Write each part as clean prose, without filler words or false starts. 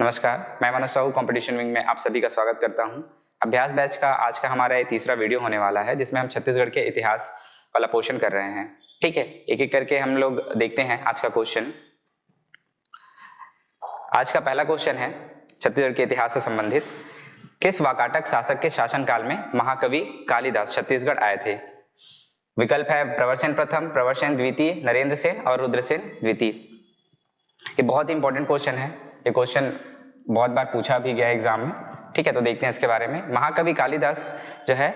नमस्कार, मैं Manoj Sahu competition wing में आप सभी का स्वागत करता हूं। अभ्यास बैच का आज का हमारा ये तीसरा वीडियो होने वाला है जिसमें हम छत्तीसगढ़ के इतिहास वाला पोर्शन कर रहे हैं। ठीक है, एक एक करके हम लोग देखते हैं आज का क्वेश्चन। आज का पहला क्वेश्चन है छत्तीसगढ़ के इतिहास से संबंधित। किस वाकाटक शासक के शासनकाल में महाकवि कालिदास छत्तीसगढ़ आए थे? विकल्प है प्रवरसेन प्रथम, प्रवरसेन द्वितीय, नरेंद्र सेन और रुद्रसेन द्वितीय। ये बहुत ही इंपॉर्टेंट क्वेश्चन है, ये क्वेश्चन बहुत बार पूछा भी गया एग्जाम में। ठीक है, तो देखते हैं इसके बारे में। महाकवि कालिदास जो है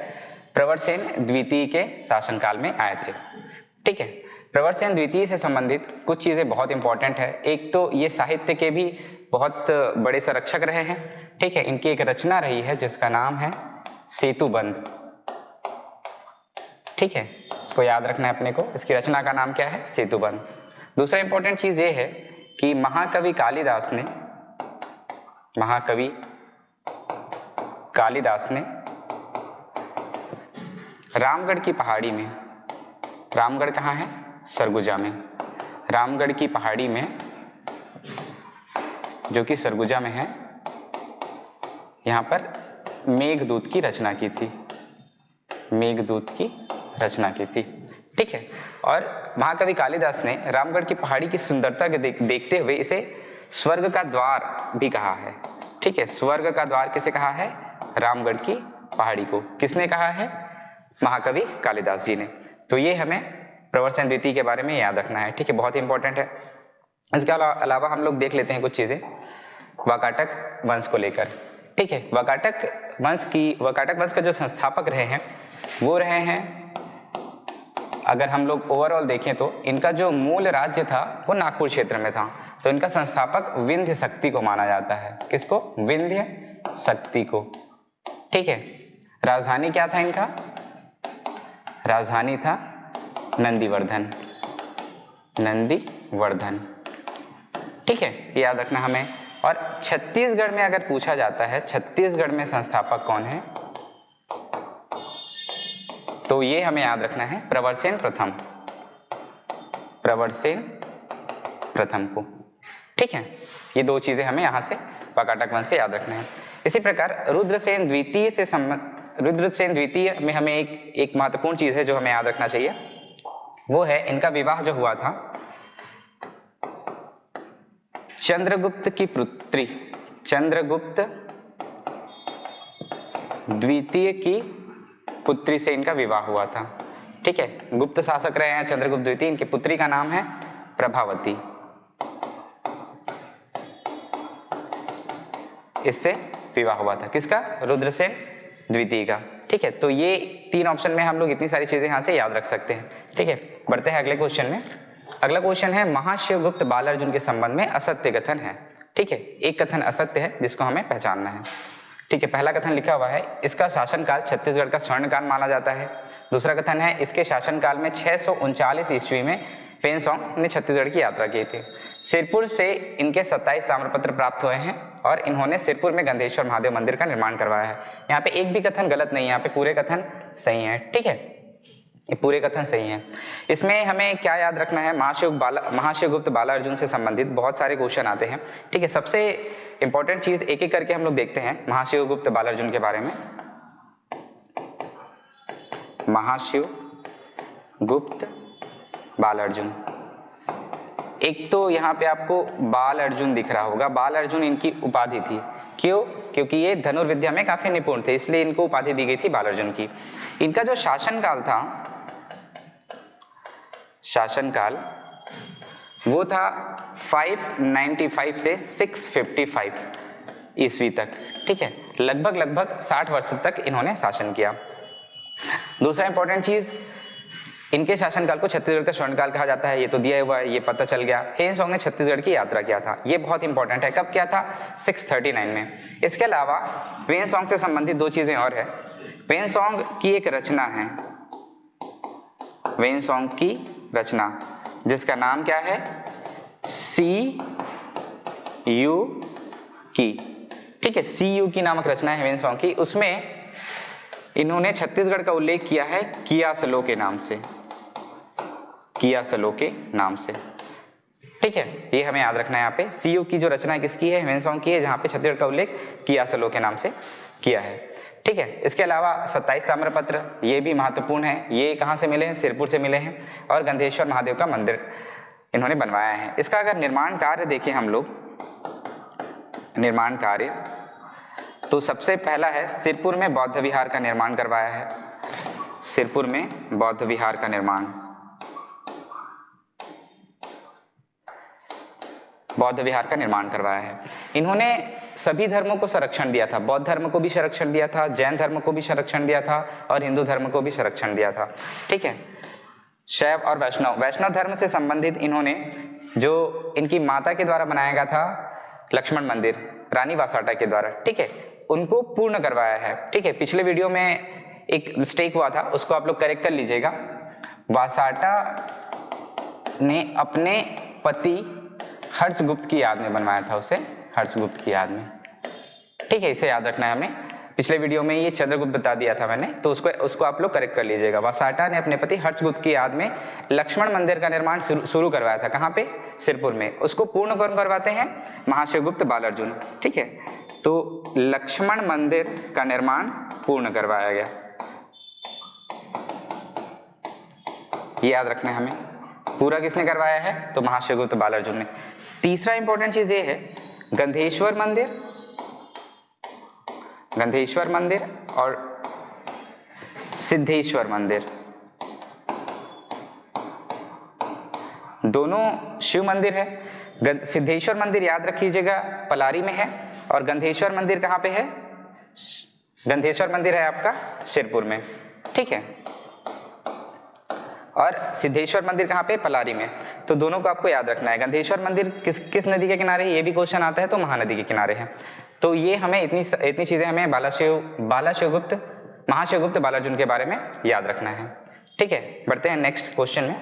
प्रवरसेन द्वितीय के शासनकाल में आए थे। ठीक है, प्रवरसेन द्वितीय से संबंधित कुछ चीजें बहुत इंपॉर्टेंट है। एक तो ये साहित्य के भी बहुत बड़े संरक्षक रहे हैं। ठीक है, इनकी एक रचना रही है जिसका नाम है सेतुबंध। ठीक है, इसको याद रखना है अपने को। इसकी रचना का नाम क्या है? सेतुबंध। दूसरा इंपॉर्टेंट चीज ये है कि महाकवि कालिदास ने रामगढ़ की पहाड़ी में, रामगढ़ कहाँ है? सरगुजा में। रामगढ़ की पहाड़ी में जो कि सरगुजा में है, यहाँ पर मेघदूत की रचना की थी। मेघदूत की रचना की थी। ठीक है, और महाकवि कालिदास ने रामगढ़ की पहाड़ी की सुंदरता के देखते हुए इसे स्वर्ग का द्वार भी कहा है। ठीक है, स्वर्ग का द्वार किसे कहा है? रामगढ़ की पहाड़ी को। किसने कहा है? महाकवि कालिदास जी ने। तो ये हमें प्रवरसेन द्वितीय के बारे में याद रखना है। ठीक है, बहुत ही इंपॉर्टेंट है। इसके अलावा हम लोग देख लेते हैं कुछ चीजें वाकाटक वंश को लेकर। ठीक है, वाकाटक वंश का जो संस्थापक रहे हैं वो रहे हैं, अगर हम लोग ओवरऑल देखें तो इनका जो मूल राज्य था वो नागपुर क्षेत्र में था। तो इनका संस्थापक विंध्य शक्ति को माना जाता है। किसको? विंध्य शक्ति को। ठीक है, राजधानी क्या था इनका? राजधानी था नंदीवर्धन। नंदीवर्धन। ठीक है, ये याद रखना हमें। और छत्तीसगढ़ में अगर पूछा जाता है छत्तीसगढ़ में संस्थापक कौन है, तो ये हमें याद रखना है प्रवरसेन प्रथम। प्रवरसेन प्रथम को। ठीक है, ये दो चीजें हमें यहां से वाकाटक वंश से याद रखना है। इसी प्रकार रुद्रसेन द्वितीय में हमें एक महत्वपूर्ण चीज है जो हमें याद रखना चाहिए, वो है इनका विवाह जो हुआ था चंद्रगुप्त की पुत्री, चंद्रगुप्त द्वितीय की पुत्री से इनका विवाह हुआ था। ठीक है, गुप्त शासक रहे हैं चंद्रगुप्त द्वितीय। इनकी पुत्री का नाम है प्रभावती। इससे विवाह हुआ था। किसका? रुद्रसेन द्वितीय का। ठीक है, तो ये तीन ऑप्शन में हम लोग इतनी सारी चीजें यहां से याद रख सकते हैं। ठीक है, बढ़ते हैं अगले क्वेश्चन में। अगला क्वेश्चन है महाशिवगुप्त बालार्जुन के संबंध में असत्य कथन है। ठीक है, एक कथन असत्य है जिसको हमें पहचानना है। ठीक है, पहला कथन लिखा हुआ है इसका शासनकाल छत्तीसगढ़ का स्वर्णकाल माना जाता है। दूसरा कथन है इसके शासनकाल में 639 ईस्वी में पेनसोंग ने छत्तीसगढ़ की यात्रा की थी। सिरपुर से इनके 27 ताम्रपत्र प्राप्त हुए हैं और इन्होंने सिरपुर में गंधेश्वर महादेव मंदिर का निर्माण करवाया है। यहाँ पे एक भी कथन गलत नहीं है, यहाँ पे पूरे कथन सही है। ठीक है, ये पूरे कथन सही हैं। इसमें हमें क्या याद रखना है? महाशिवगुप्त बालार्जुन से संबंधित बहुत सारे क्वेश्चन आते हैं। ठीक है, सबसे इंपॉर्टेंट चीज एक एक करके हम लोग देखते हैं महाशिवगुप्त बालार्जुन के बारे में। महाशिवगुप्त बालार्जुन, एक तो यहाँ पे आपको बाल अर्जुन दिख रहा होगा। बाल अर्जुन इनकी उपाधि थी। क्यों? क्योंकि ये धनुर्विद्या में काफी निपुण थे, इसलिए इनको उपाधि दी गई थी बाल अर्जुन की। इनका जो शासनकाल था, शासनकाल वो था 595 से 655 ईस्वी तक। ठीक है, लगभग 60 वर्ष तक इन्होंने शासन किया। दूसरा इंपॉर्टेंट चीज, इनके शासनकाल को छत्तीसगढ़ का स्वर्णकाल कहा जाता है। ये तो दिया हुआ है, ये पता चल गया। पेनसोंग ने छत्तीसगढ़ की यात्रा किया था, ये बहुत इंपॉर्टेंट है। कब किया था? 639 में। इसके अलावा पेनसोंग से संबंधित दो चीजें और है। पेनसोंग की एक रचना है, पेनसोंग की रचना जिसका नाम क्या है? CU की। ठीक है, CU की नामक रचना है पेनसोंग की। उसमें इन्होंने छत्तीसगढ़ का उल्लेख किया है कियासलो के नाम से। कियासलो के नाम से। ठीक है, ये हमें याद रखना है। यहाँ पे सीयू की जो रचना किसकी है, ह्वेनसांग की है, जहाँ पे छत्तीसगढ़ का उल्लेख कियासलो के नाम से किया है। ठीक है, इसके अलावा 27 ताम्रपत्र, ये भी महत्वपूर्ण है। ये कहाँ से मिले हैं, सिरपुर से मिले हैं, और गंधेश्वर महादेव का मंदिर इन्होंने बनवाया है। इसका अगर निर्माण कार्य देखें हम लोग, निर्माण कार्य, तो सबसे पहला है सिरपुर में बौद्ध विहार का निर्माण करवाया है। सिरपुर में बौद्ध विहार का निर्माण, बौद्ध विहार का निर्माण करवाया है। इन्होंने सभी धर्मों को संरक्षण दिया था, बौद्ध धर्म को भी संरक्षण दिया था, जैन धर्म को भी संरक्षण दिया था, और हिंदू धर्म को भी संरक्षण दिया था। ठीक है, शैव और वैष्णव, वैष्णव धर्म से संबंधित इन्होंने जो इनकी माता के द्वारा बनाया गया था लक्ष्मण मंदिर, रानी वासाटा के द्वारा, ठीक है, उनको पूर्ण करवाया है। ठीक है, पिछले वीडियो में एक मिस्टेक हुआ था, उसको आप लोग करेक्ट कर लीजिएगा। वासाटा ने अपने पति हर्षगुप्त की याद में बनवाया था उसे, हर्षगुप्त की याद में। ठीक है, इसे याद रखना है हमें। पिछले वीडियो में ये चंद्रगुप्त बता दिया था मैंने, तो उसको आप लोग करेक्ट कर लीजिएगा। वासाटा ने अपने पति हर्षगुप्त की याद में लक्ष्मण मंदिर का निर्माण शुरू करवाया था। कहाँ पे, सिरपुर में। उसको पूर्ण कौन करवाते हैं, महाशिवगुप्त बालार्जुन। ठीक है, तो लक्ष्मण मंदिर का निर्माण पूर्ण करवाया गया, ये याद रखना है हमें। पूरा किसने करवाया है, तो महाशिवगुप्त बालार्जुन ने। तीसरा इंपॉर्टेंट चीज ये है, गंधेश्वर मंदिर, गंधेश्वर मंदिर और सिद्धेश्वर मंदिर, दोनों शिव मंदिर है। सिद्धेश्वर मंदिर याद रखिएगा पलारी में है, और गंधेश्वर मंदिर कहाँ पे है, गंधेश्वर मंदिर है आपका सिरपुर में। ठीक है, और सिद्धेश्वर मंदिर कहाँ पे, पलारी में। तो दोनों को आपको याद रखना है। गंधेश्वर मंदिर किस नदी के किनारे है, ये भी क्वेश्चन आता है, तो महानदी के किनारे है। तो ये हमें इतनी चीजें हमें बालाशिवगुप्त, महाशिवगुप्त बालार्जुन के बारे में याद रखना है। ठीक है, बढ़ते हैं नेक्स्ट क्वेश्चन में।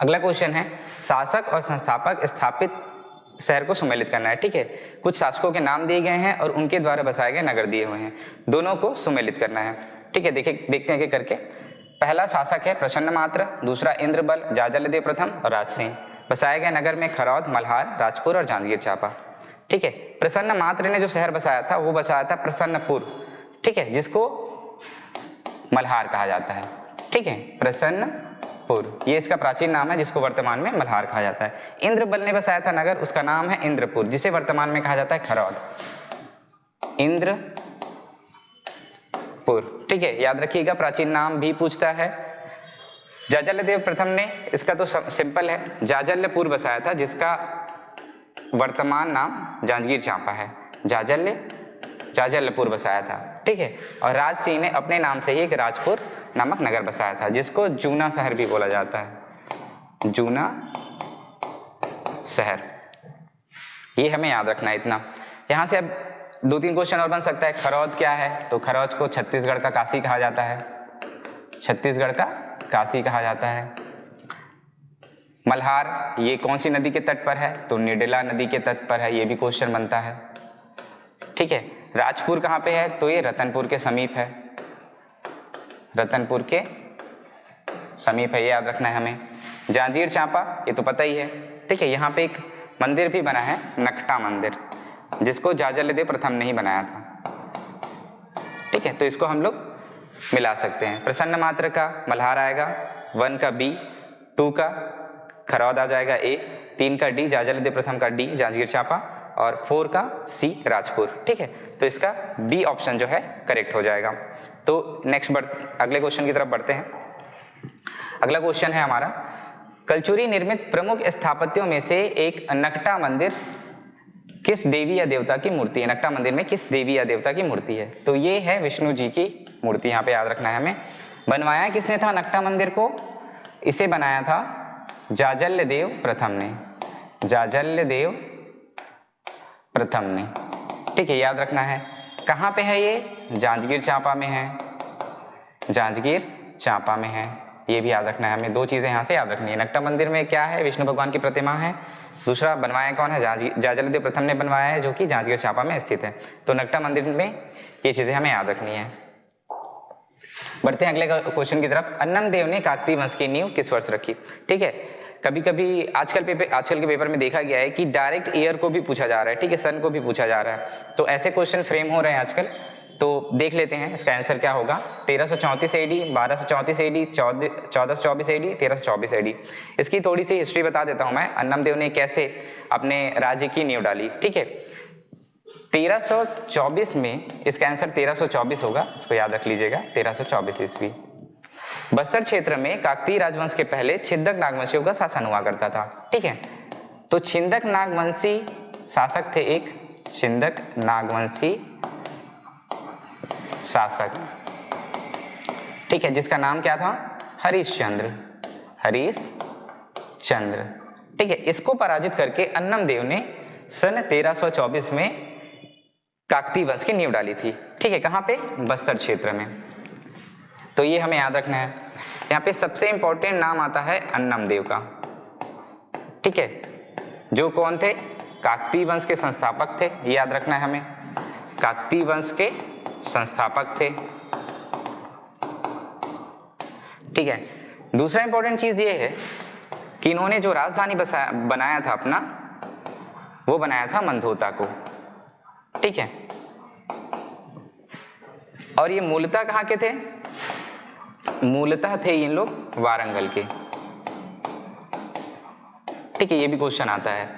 अगला क्वेश्चन है, शासक और संस्थापक स्थापित शहर को सुमेलित करना है। ठीक है, कुछ शासकों के नाम दिए गए हैं और उनके द्वारा बसाए गए नगर दिए हुए हैं, दोनों को सुमेलित करना है। ठीक है, देखते हैं कि करके। पहला शासक है प्रसन्न मात्र, दूसरा इंद्रबल, जाजलदेव प्रथम और राज सिंह। बसाए गए नगर में खरौद, मल्हार, राजपुर और जांजगीर चांपा। ठीक है, प्रसन्न मात्र ने जो शहर बसाया था वो बसाया था प्रसन्नपुर। ठीक है, जिसको मल्हार कहा जाता है। ठीक है, प्रसन्नपुर, ये इसका प्राचीन नाम है, जिसको वर्तमान में मल्हार कहा जाता है। इंद्रबल ने बसाया था नगर, उसका नाम है इंद्रपुर, जिसे वर्तमान में कहा जाता है खरौद। इंद्रपुर, ठीक है, याद रखिएगा, प्राचीन नाम भी पूछता है। जाजलदेव प्रथम ने, इसका तो सिंपल है, जाजल्यपुर बसाया था, जिसका वर्तमान नाम जांजगीर चांपा है। जाजल्यपुर बसाया था। ठीक है, और राज सिंह ने अपने नाम से ही एक राजपुर नामक नगर बसाया था, जिसको जूना शहर भी बोला जाता है, जूना शहर। ये हमें याद रखना है इतना। यहां से अब 2-3 क्वेश्चन और बन सकता है। खरौद क्या है, तो खरौद को छत्तीसगढ़ का काशी कहा जाता है, छत्तीसगढ़ का काशी कहा जाता है। मल्हार ये कौन सी नदी के तट पर है, तो निडेला नदी के तट पर है, ये भी क्वेश्चन बनता है। ठीक है, राजपुर कहाँ पे है, तो ये रतनपुर के समीप है, रतनपुर के समीप है, ये याद रखना है हमें। जांजगीर चांपा ये तो पता ही है। ठीक है, यहाँ पे एक मंदिर भी बना है, नकटा मंदिर, जिसको जाजलदेव प्रथम ने ही बनाया था। ठीक है, तो इसको हम लोग मिला सकते हैं। प्रसन्न मात्र का मल्हार आएगा, 1 का बी, 2 का खरौद आ जाएगा ए, 3 का डी, जाजलदेव प्रथम का डी, जांजगीर चांपा, और 4 का सी, राजपुर। ठीक है, तो इसका बी ऑप्शन जो है करेक्ट हो जाएगा। तो नेक्स्ट अगले क्वेश्चन की तरफ बढ़ते हैं। अगला क्वेश्चन है हमारा, कलचुरी निर्मित प्रमुख स्थापत्यों में से एक नकटा मंदिर किस देवी या देवता की मूर्ति है। नकटा मंदिर में किस देवी या देवता की मूर्ति है, तो ये है विष्णु जी की मूर्ति, यहाँ पे याद रखना है हमें। बनवाया किसने था नकटा मंदिर को, इसे बनाया था जाजल्यदेव प्रथम ने, जाजल्यदेव प्रथम ने। ठीक है, याद रखना है। कहाँ पे है ये, जांजगीर चांपा में है, जांजगीर चांपा में है, ये भी याद रखना है हमें। 2 चीजें यहाँ से याद रखनी है। नकटा मंदिर में क्या है, विष्णु भगवान की प्रतिमा है, दूसरा बनवाया कौन है, जाजलदेव प्रथम ने बनवाया है, जो कि जांजगीर चांपा में स्थित है। तो नकटा मंदिर में ये चीजें हमें याद रखनी है। बढ़ते हैं अगले क्वेश्चन की तरफ। अन्नम देव ने काकतीय वंश की नींव किस वर्ष रखी। ठीक है, कभी कभी आजकल के पेपर में देखा गया है कि डायरेक्ट ईयर को भी पूछा जा रहा है, ठीक है, सन को भी पूछा जा रहा है, तो ऐसे क्वेश्चन फ्रेम हो रहे हैं आजकल। तो देख लेते हैं इसका आंसर क्या होगा। 1334 AD, 1234 AD, 1424 AD, 1324 AD। इसकी थोड़ी सी हिस्ट्री बता देता हूं मैं, अन्नम देव ने कैसे अपने राज्य की नींव डाली, ठीक है। 1324 में इसका आंसर 1324 होगा, इसको याद रख लीजिएगा, 1324 ईस्वी। बस्तर क्षेत्र में काकतीय राजवंश के पहले छिंदक नागवंशियों का शासन हुआ करता था, ठीक है। तो छिंदक नागवंशी शासक थे एक, छिंदक नागवंशी शासक, ठीक है, जिसका नाम क्या था, हरिश्चंद्र, हरिश्चंद्र, ठीक है। इसको पराजित करके अन्नम देव ने सन 1324 में काकतीय वंश की नींव डाली थी, ठीक है। कहां पे, बस्तर क्षेत्र में। तो ये हमें याद रखना है। यहाँ पे सबसे इंपॉर्टेंट नाम आता है अन्नम देव का, ठीक है, जो कौन थे, काकतीय वंश के संस्थापक थे, ये याद रखना है हमें, काकतीय वंश के संस्थापक थे, ठीक है। दूसरा इंपॉर्टेंट चीज ये है कि इन्होंने जो राजधानी बनाया था अपना, वो बनाया था मंधोता को, ठीक है। और ये मूलतः कहाँ के थे, मूलतः थे इन लोग वारंगल के, ठीक है, ये भी क्वेश्चन आता है।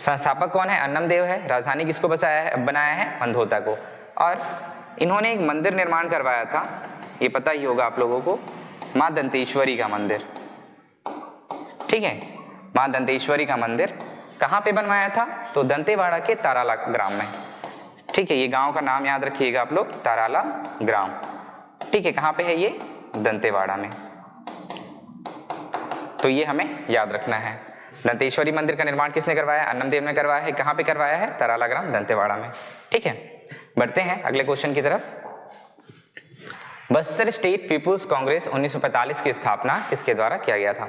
संस्थापक कौन है, अन्नम देव है, राजधानी किसको बनाया है, मंधोता को। और इन्होंने एक मंदिर निर्माण करवाया था, ये पता ही होगा आप लोगों को, मां दंतेश्वरी का मंदिर, ठीक है। मां दंतेश्वरी का मंदिर कहाँ पे बनवाया था, तो दंतेवाड़ा के ताराला ग्राम में, ठीक है। ये गांव का नाम याद रखिएगा आप लोग, ताराला ग्राम, ठीक है। कहाँ पे है ये, दंतेवाड़ा में, तो ये हमें याद रखना है। दंतेश्वरी मंदिर का निर्माण किसने करवाया, अन्नम देव ने करवाया है। कहाँ पे करवाया है, ताराला ग्राम, दंतेवाड़ा में, ठीक है। बढ़ते हैं अगले क्वेश्चन की तरफ। बस्तर स्टेट पीपुल्स कांग्रेस 1945 की स्थापना किसके द्वारा किया गया था।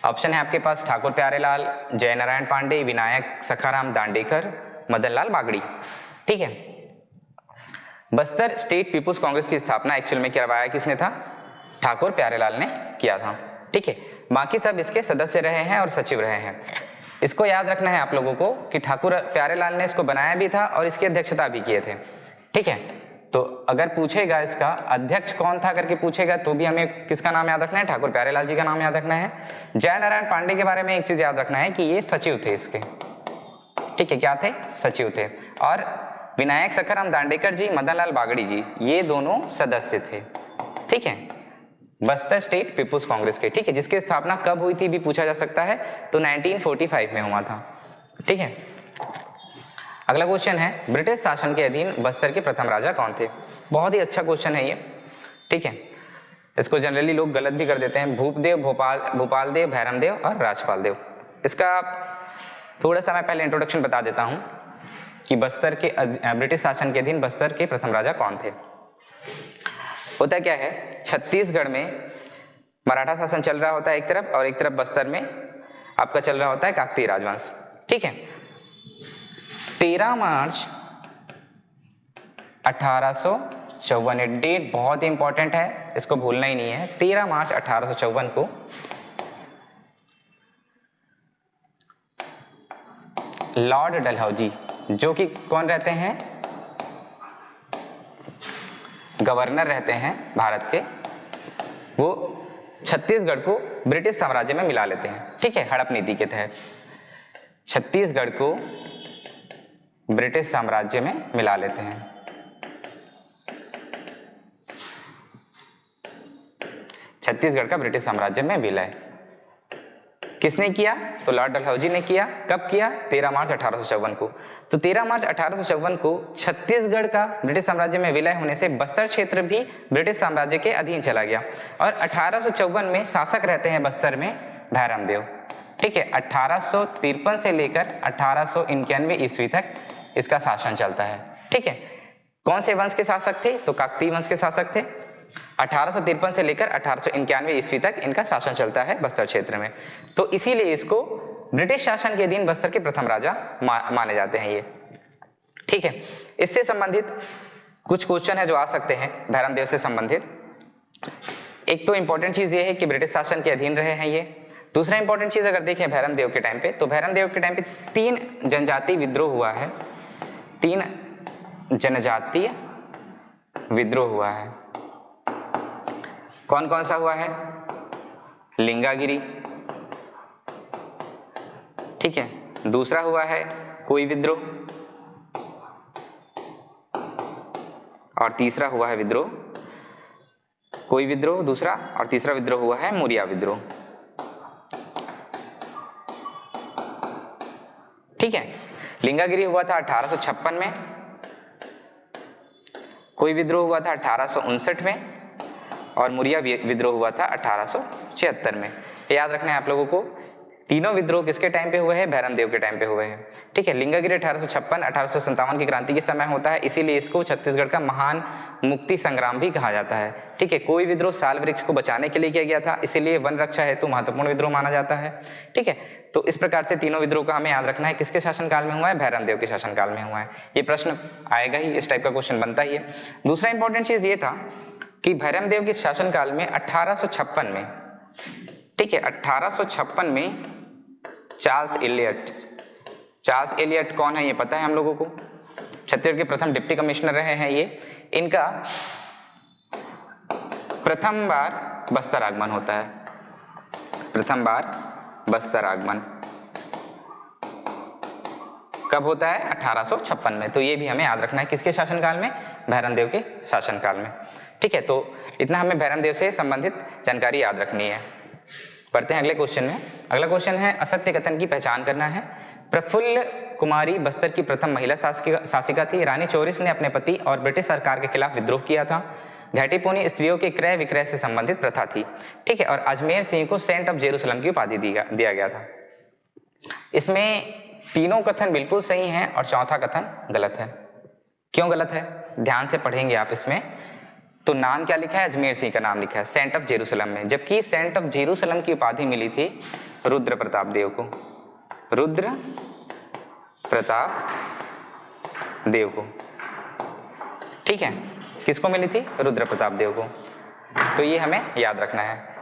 ऑप्शन है आपके पास, ठाकुर प्यारेलाल, जयनारायण पांडे, विनायक सखाराम दांडेकर, मदनलाल बागड़ी, ठीक है। बस्तर स्टेट पीपुल्स कांग्रेस की स्थापना एक्चुअल में करवाया किसने था, ठाकुर प्यारेलाल ने किया था, ठीक है। बाकी सब इसके सदस्य रहे हैं और सचिव रहे हैं। इसको याद रखना है आप लोगों को कि ठाकुर प्यारेलाल ने इसको बनाया भी था और इसकी अध्यक्षता भी किए थे, ठीक है। तो अगर पूछेगा इसका अध्यक्ष कौन था करके पूछेगा, तो भी हमें किसका नाम याद रखना है, ठाकुर प्यारेलाल जी का नाम याद रखना है। जयनारायण पांडे के बारे में एक चीज याद रखना है कि ये सचिव थे इसके, ठीक है, क्या थे, सचिव थे। और विनायक सखाराम दांडेकर जी, मदनलाल बागड़ी जी, ये दोनों सदस्य थे, ठीक है, बस्तर स्टेट पीपुल्स कांग्रेस के, ठीक है। जिसकी स्थापना कब हुई थी भी पूछा जा सकता है, तो 1945 में हुआ था, ठीक है। अगला क्वेश्चन है, ब्रिटिश शासन के अधीन बस्तर के प्रथम राजा कौन थे। बहुत ही अच्छा क्वेश्चन है ये, ठीक है। इसको जनरली लोग गलत भी कर देते हैं, भूपदेव, भोपाल देव, भैरम देव और राजपाल देव। इसका थोड़ा सा मैं पहले इंट्रोडक्शन बता देता हूं कि बस्तर के ब्रिटिश शासन के अधीन बस्तर के प्रथम राजा कौन थे। होता क्या है, छत्तीसगढ़ में मराठा शासन चल रहा होता है एक तरफ, और एक तरफ बस्तर में आपका चल रहा होता है काकतीय राजवंश, ठीक है। 13 मार्च 1854, ये डेट बहुत ही इंपॉर्टेंट है, इसको भूलना ही नहीं है। 13 मार्च 1854 को लॉर्ड डलहौजी, जो कि कौन रहते हैं, गवर्नर रहते हैं भारत के, वो छत्तीसगढ़ को ब्रिटिश साम्राज्य में मिला लेते हैं, ठीक है, हड़प नीति के तहत छत्तीसगढ़ को ब्रिटिश साम्राज्य में मिला लेते हैं। छत्तीसगढ़ का ब्रिटिश साम्राज्य में विलय किसने किया, तो लॉर्ड डलहौजी ने किया। कब किया, 13 मार्च 1854 को। तो 13 मार्च 1854 को छत्तीसगढ़ का ब्रिटिश साम्राज्य में विलय होने से बस्तर क्षेत्र भी ब्रिटिश साम्राज्य के अधीन चला गया। और 1854 में शासक रहते हैं बस्तर में भैरम देव, ठीक है। 1853 से लेकर 1891 ईस्वी तक इसका शासन चलता है, ठीक है। कौन से वंश के शासक थे, तो काकतीय वंश के शासक थे। 1853 से लेकर 1891 ईस्वी तक इनका शासन चलता है बस्तर क्षेत्र में। तो इसीलिए इसको ब्रिटिश शासन के अधीन बस्तर के प्रथम राजा माने जाते हैं ये, ठीक है। इससे संबंधित कुछ क्वेश्चन है जो आ सकते हैं भैरम देव से संबंधित। एक तो इंपॉर्टेंट चीज ये है कि ब्रिटिश शासन के अधीन रहे हैं ये, दूसरा इंपॉर्टेंट चीज अगर देखें भैरम देव के टाइम पे, तो भैरम देव के टाइम पे 3 जनजातीय विद्रोह हुआ है, 3 जनजातीय विद्रोह हुआ है। कौन कौन सा हुआ है? लिंगागिरी, ठीक है, दूसरा हुआ है कोई विद्रोह, और तीसरा हुआ है विद्रोह, कोई विद्रोह दूसरा, और तीसरा विद्रोह हुआ है मौर्य विद्रोह। ठीक है, लिंगागिरी हुआ था 1856 में, कोई विद्रोह हुआ था 1859 में, और मौर्य विद्रोह हुआ था 1876 में। याद रखना है आप लोगों को, तीनों विद्रोह किसके टाइम पे हुए हैं? भैरम देव के टाइम पे हुए हैं। ठीक है, लिंगागिरी 1856 1857 की क्रांति के समय होता है, इसीलिए इसको छत्तीसगढ़ का महान मुक्ति संग्राम भी कहा जाता है। ठीक है, कोई विद्रोह साल वृक्ष को बचाने के लिए किया गया था, इसीलिए वन रक्षा हेतु महत्वपूर्ण विद्रोह माना जाता है। ठीक है, तो इस प्रकार से तीनों विद्रोह का हमें याद रखना है। किसके शासनकाल में हुआ है? भैरम देव के शासनकाल में हुआ है। ये प्रश्न आएगा ही, इस टाइप का क्वेश्चन बनता ही है। दूसरा इंपॉर्टेंट चीज ये था कि भैरम देव के शासनकाल में 1856 में, ठीक है, 1856 में चार्ल्स एलियट कौन है ये पता है हम लोगों को? छत्तीसगढ़ के प्रथम डिप्टी कमिश्नर रहे हैं ये। इनका प्रथम बार बस्तर आगमन होता है, प्रथम बार बस्तर आगमन कब होता है? 1856 में। तो ये भी हमें याद रखना है, किसके शासनकाल में? भैरम देव के शासनकाल में। ठीक है, तो इतना हमें भैरम देव से संबंधित जानकारी याद रखनी है। पढ़ते हैं अगले क्वेश्चन में। अगला क्वेश्चन है असत्य कथन की पहचान करना है। प्रफुल्ल कुमारी बस्तर की प्रथम महिला शासिका थी। रानी चौरिस ने अपने पति और ब्रिटिश सरकार के खिलाफ विद्रोह किया था। घाटीपूनी स्त्रियों के क्रय विक्रय से संबंधित प्रथा थी। ठीक है, और अजमेर सिंह को सेंट ऑफ जेरूसलम की उपाधि दिया गया था। इसमें तीनों कथन बिल्कुल सही हैं और चौथा कथन गलत है। क्यों गलत है? ध्यान से पढ़ेंगे आप इसमें। तो नाम क्या लिखा है? अजमेर सिंह का नाम लिखा है सेंट ऑफ जेरूसलम में, जबकि सेंट ऑफ जेरूसलम की उपाधि मिली थी रुद्र प्रताप देव को, रुद्र प्रताप देव को। ठीक है, किसको मिली थी? रुद्र प्रताप देव को। तो ये हमें याद रखना है।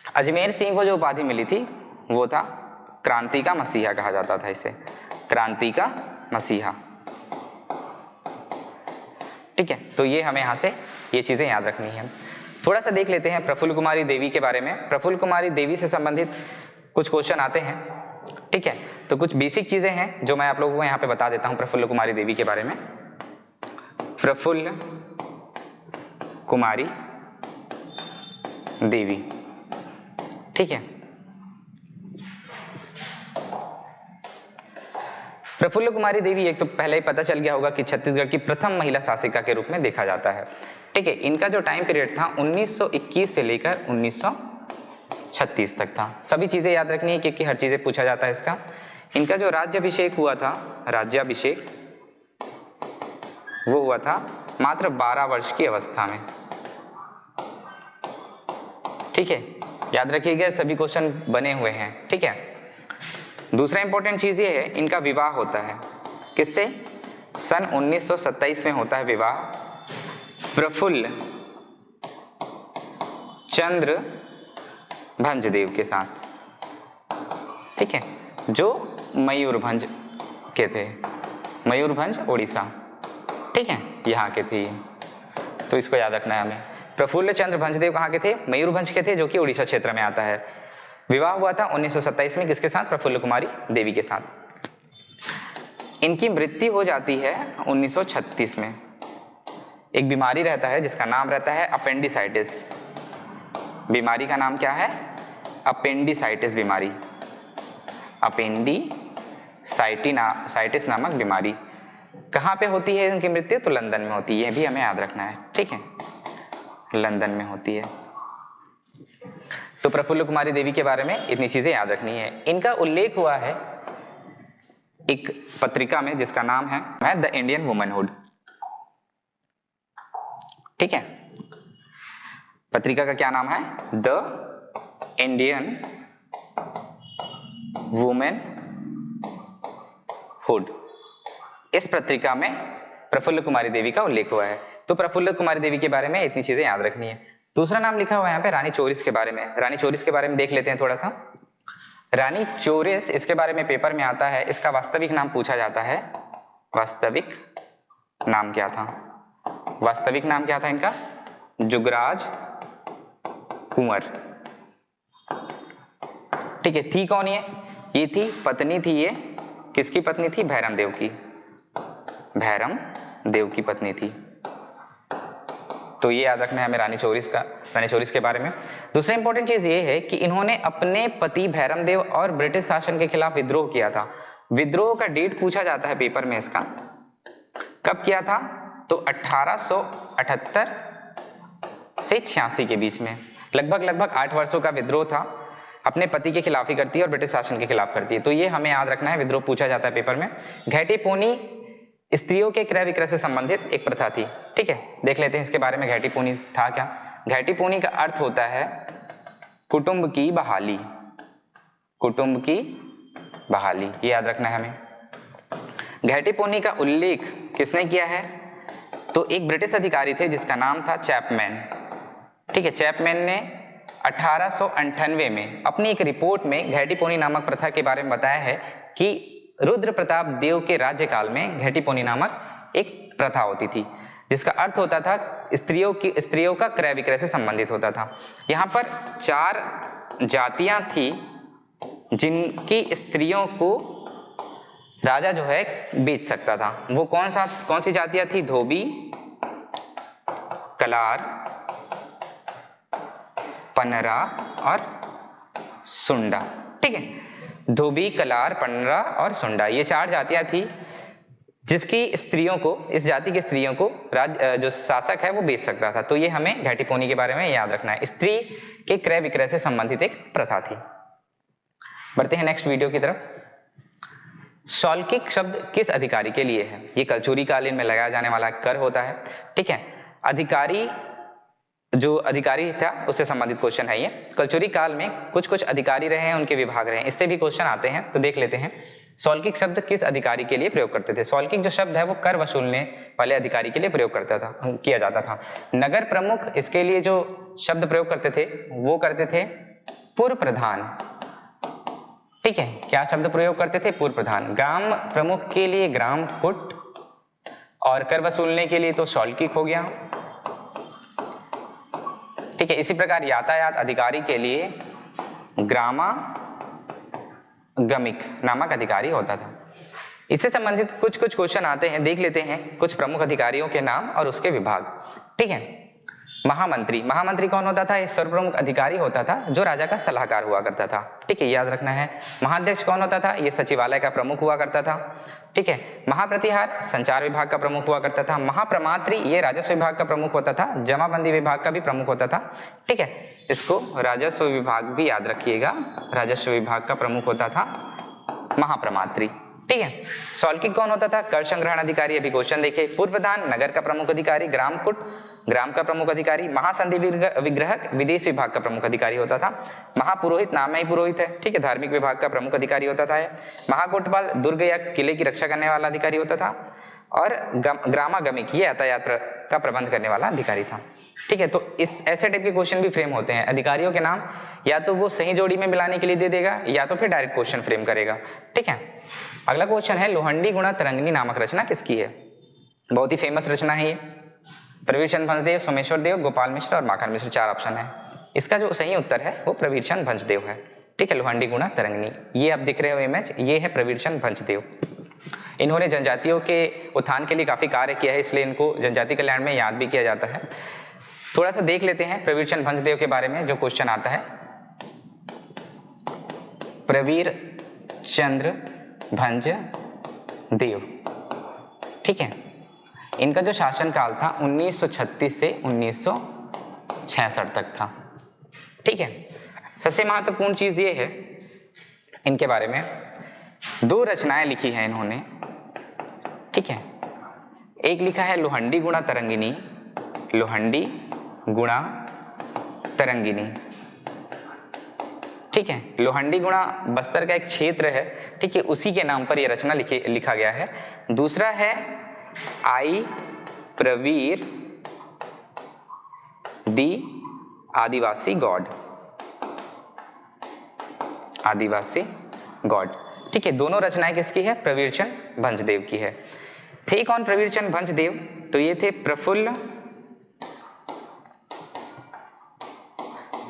अजमेर सिंह को जो उपाधि मिली थी वो था क्रांति का मसीहा, कहा जाता था इसे, क्रांति का मसीहा। ठीक है, तो ये हमें यहाँ से ये चीजें याद रखनी है। थोड़ा सा देख लेते हैं प्रफुल्ल कुमारी देवी के बारे में। प्रफुल्ल कुमारी देवी से संबंधित कुछ क्वेश्चन आते हैं। ठीक है, तो कुछ बेसिक चीजें हैं जो मैं आप लोगों को यहाँ पे बता देता हूँ प्रफुल्ल कुमारी देवी के बारे में। प्रफुल्ल कुमारी देवी, ठीक है, प्रफुल्ल कुमारी देवी एक तो पहले ही पता चल गया होगा कि छत्तीसगढ़ की प्रथम महिला शासिका के रूप में देखा जाता है। ठीक है, इनका जो टाइम पीरियड था 1921 से लेकर 1936 तक था। सभी चीजें याद रखनी है क्योंकि हर चीजें पूछा जाता है इसका। इनका जो राज्याभिषेक हुआ था, राज्याभिषेक वो हुआ था मात्र 12 वर्ष की अवस्था में। ठीक है, याद रखिएगा, सभी क्वेश्चन बने हुए हैं। ठीक है, दूसरा इंपॉर्टेंट चीज ये है इनका विवाह होता है किससे? सन 1927 में होता है विवाह प्रफुल्ल चंद्र भंजदेव के साथ। ठीक है, जो मयूरभंज के थे, मयूरभंज उड़ीसा। ठीक है, यहाँ के थे, तो इसको याद रखना है हमें। प्रफुल्ल चंद्र भंजदेव कहाँ के थे? मयूरभंज के थे, जो कि उड़ीसा क्षेत्र में आता है। विवाह हुआ था 1927 में, किसके साथ? प्रफुल्ल कुमारी देवी के साथ। इनकी मृत्यु हो जाती है 1936 में। एक बीमारी रहता है जिसका नाम रहता है अपेंडिसाइटिस। बीमारी का नाम क्या है? अपेंडिसाइटिस बीमारी, अपेंडिसाइटिस नामक बीमारी। कहाँ पे होती है इनकी मृत्यु? तो लंदन में होती है, यह भी हमें याद रखना है। ठीक है, लंदन में होती है। तो प्रफुल्ल कुमारी देवी के बारे में इतनी चीजें याद रखनी है। इनका उल्लेख हुआ है एक पत्रिका में जिसका नाम है द इंडियन वुमेनहुड। ठीक है, पत्रिका का क्या नाम है? The Indian womanhood. इस पत्रिका में प्रफुल्ल कुमारी देवी का उल्लेख हुआ है। तो प्रफुल्ल कुमारी देवी के बारे में इतनी चीजें याद रखनी है। दूसरा नाम लिखा हुआ है यहाँ पे रानी चोरिस के बारे में। रानी चोरिस के बारे में देख लेते हैं थोड़ा सा। रानी चोरिस, इसके बारे में पेपर में आता है, इसका वास्तविक नाम पूछा जाता है। वास्तविक नाम क्या था? वास्तविक नाम क्या था इनका? जुगराज कुंवर। ठीक है, थी कौन ये थी पत्नी थी, ये किसकी पत्नी थी? भैरम देव की। भैरम देव की पत्नी थी। तो ये याद रखना है हमें रानी चोरिस के बारे में। दूसरा इंपॉर्टेंट चीज ये है कि इन्होंने अपने पति भैरम देव और ब्रिटिश शासन के खिलाफ विद्रोह किया था। विद्रोह का डेट पूछा जाता है पेपर में इसका, कब किया था? तो 1878 से 86 के बीच में। लगभग 8 वर्षों का विद्रोह था। अपने पति के खिलाफ ही करती है और ब्रिटिश शासन के खिलाफ करती है। तो ये हमें याद रखना है, विद्रोह पूछा जाता है पेपर में। घैटी पोनी स्त्रियों के क्रय विक्रय से संबंधित एक प्रथा थी। ठीक है, देख लेते हैं इसके बारे में। घैटी पोनी था क्या? घैटी पोनी का अर्थ होता है कुटुंब की बहाली। कुटुंब की बहाली, ये याद रखना है हमें। घैटी पोनी का उल्लेख किसने किया है? तो एक ब्रिटिश अधिकारी थे जिसका नाम था चैपमैन। ठीक है, चैपमैन ने 1898 में अपनी एक रिपोर्ट में घैटी पोनी नामक प्रथा के बारे में बताया है कि रुद्र प्रताप देव के राज्यकाल में घैटी पोनी नामक एक प्रथा होती थी, जिसका अर्थ होता था स्त्रियों का क्रय विक्रय से संबंधित होता था। यहाँ पर 4 जातियां थी जिनकी स्त्रियों को राजा जो है बेच सकता था। वो कौन सी जातियां थी? धोबी, कलार, पनरा और सुंडा। ठीक है, धोबी, कलार, पनरा और सुंडा, ये 4 जातियां थी जिसकी स्त्रियों को, इस जाति की स्त्रियों को जो शासक है वो बेच सकता था। तो ये हमें घैटी पोनी के बारे में याद रखना है। स्त्री के क्रय विक्रय से संबंधित एक प्रथा थी। बढ़ते हैं नेक्स्ट वीडियो की तरफ। शौल्किक शब्द किस अधिकारी के लिए है? ये कलचुरी कालीन में लगाया जाने वाला कर होता है। ठीक है, अधिकारी जो अधिकारी था उससे संबंधित क्वेश्चन है ये। कलचुरी काल में कुछ अधिकारी रहे हैं, उनके विभाग रहे हैं, इससे भी क्वेश्चन आते हैं। तो देख लेते हैं शौल्किक शब्द किस अधिकारी के लिए प्रयोग करते थे। शौल्किक जो शब्द है वो कर वसूलने वाले अधिकारी के लिए प्रयोग किया जाता था। नगर प्रमुख, इसके लिए जो शब्द प्रयोग करते थे वो करते थे पूर्व प्रधान। ठीक है, क्या शब्द प्रयोग करते थे? पूर्व प्रधान। ग्राम प्रमुख के लिए ग्राम कुट, और कर वसूलने के लिए तो शौल्किक हो गया। ठीक है, इसी प्रकार यातायात अधिकारी के लिए ग्रामागमिक नामक अधिकारी होता था। इससे संबंधित कुछ क्वेश्चन आते हैं, देख लेते हैं कुछ प्रमुख अधिकारियों के नाम और उसके विभाग। ठीक है, महामंत्री कौन होता था? ये सर्वप्रमुख अधिकारी होता था जो राजा का सलाहकार हुआ करता था। ठीक है, याद रखना है। महाध्यक्ष कौन होता था? ये सचिवालय का प्रमुख हुआ करता था। ठीक है, महाप्रतिहार संचार विभाग का प्रमुख हुआ करता था। महाप्रमात्री ये राजस्व विभाग का प्रमुख होता था। जमाबंदी विभाग का भी प्रमुख होता था। ठीक है, इसको राजस्व विभाग भी याद रखिएगा, राजस्व विभाग का प्रमुख होता था महाप्रमात्री। ठीक है, शौल्किक कौन होता था? कर संग्रहण अधिकारी। अभी क्वेश्चन देखिए। पूर्व प्रधान नगर का प्रमुख अधिकारी, ग्रामकुट ग्राम का प्रमुख अधिकारी। महासंधि विग्रहक विदेश विभाग का प्रमुख अधिकारी होता था। महापुरोहित, नाम में ही पुरोहित है। ठीक है, धार्मिक विभाग का प्रमुख अधिकारी होता था। महाकोटवाल दुर्ग या किले की रक्षा करने वाला अधिकारी होता था। और ग्रामागमिक ये यातायात का प्रबंध करने वाला अधिकारी था। ठीक है, तो इस ऐसे टाइप के क्वेश्चन भी फ्रेम होते हैं। अधिकारियों के नाम या तो वो सही जोड़ी में मिलाने के लिए दे देगा या तो फिर डायरेक्ट क्वेश्चन फ्रेम करेगा। ठीक है, अगला क्वेश्चन है लोहंडी गुणा तरंगिणी नामक रचना किसकी है? बहुत ही फेमस रचना है ये। प्रवीर चंद भंजदेव, सोमेश्वर देव, गोपाल मिश्र और माखन मिश्र, 4 ऑप्शन है। इसका जो सही उत्तर है वो प्रवीर चंद भंजदेव है। ठीक है, लोहंडी गुणा तरंगिणी, ये आप दिख रहे हो इमेज, ये है प्रवीर चंद भंजदेव। इन्होंने जनजातियों के उत्थान के लिए काफी कार्य किया है, इसलिए इनको जनजाति कल्याण में याद भी किया जाता है। थोड़ा सा देख लेते हैं प्रवीर चंद भंजदेव के बारे में। जो क्वेश्चन आता है, प्रवीर चंद्र भंजदेव, ठीक है, इनका जो शासनकाल था 1936 से 1966 तक था। ठीक है, सबसे महत्वपूर्ण चीज ये है इनके बारे में, 2 रचनाएं लिखी हैं इन्होंने। ठीक है, एक लिखा है लोहंडी गुणा तरंगिणी, लोहंडी गुणा तरंगिणी। ठीक है, लोहंडी गुणा बस्तर का एक क्षेत्र है। ठीक है, उसी के नाम पर यह रचना लिखा गया है। दूसरा है आई प्रवीर दी आदिवासी गॉड, आदिवासी गॉड। ठीक है, दोनों रचनाएं किसकी है? प्रवीरचंद भंजदेव की है। थे कौन प्रवीरचंद भंजदेव? तो ये थे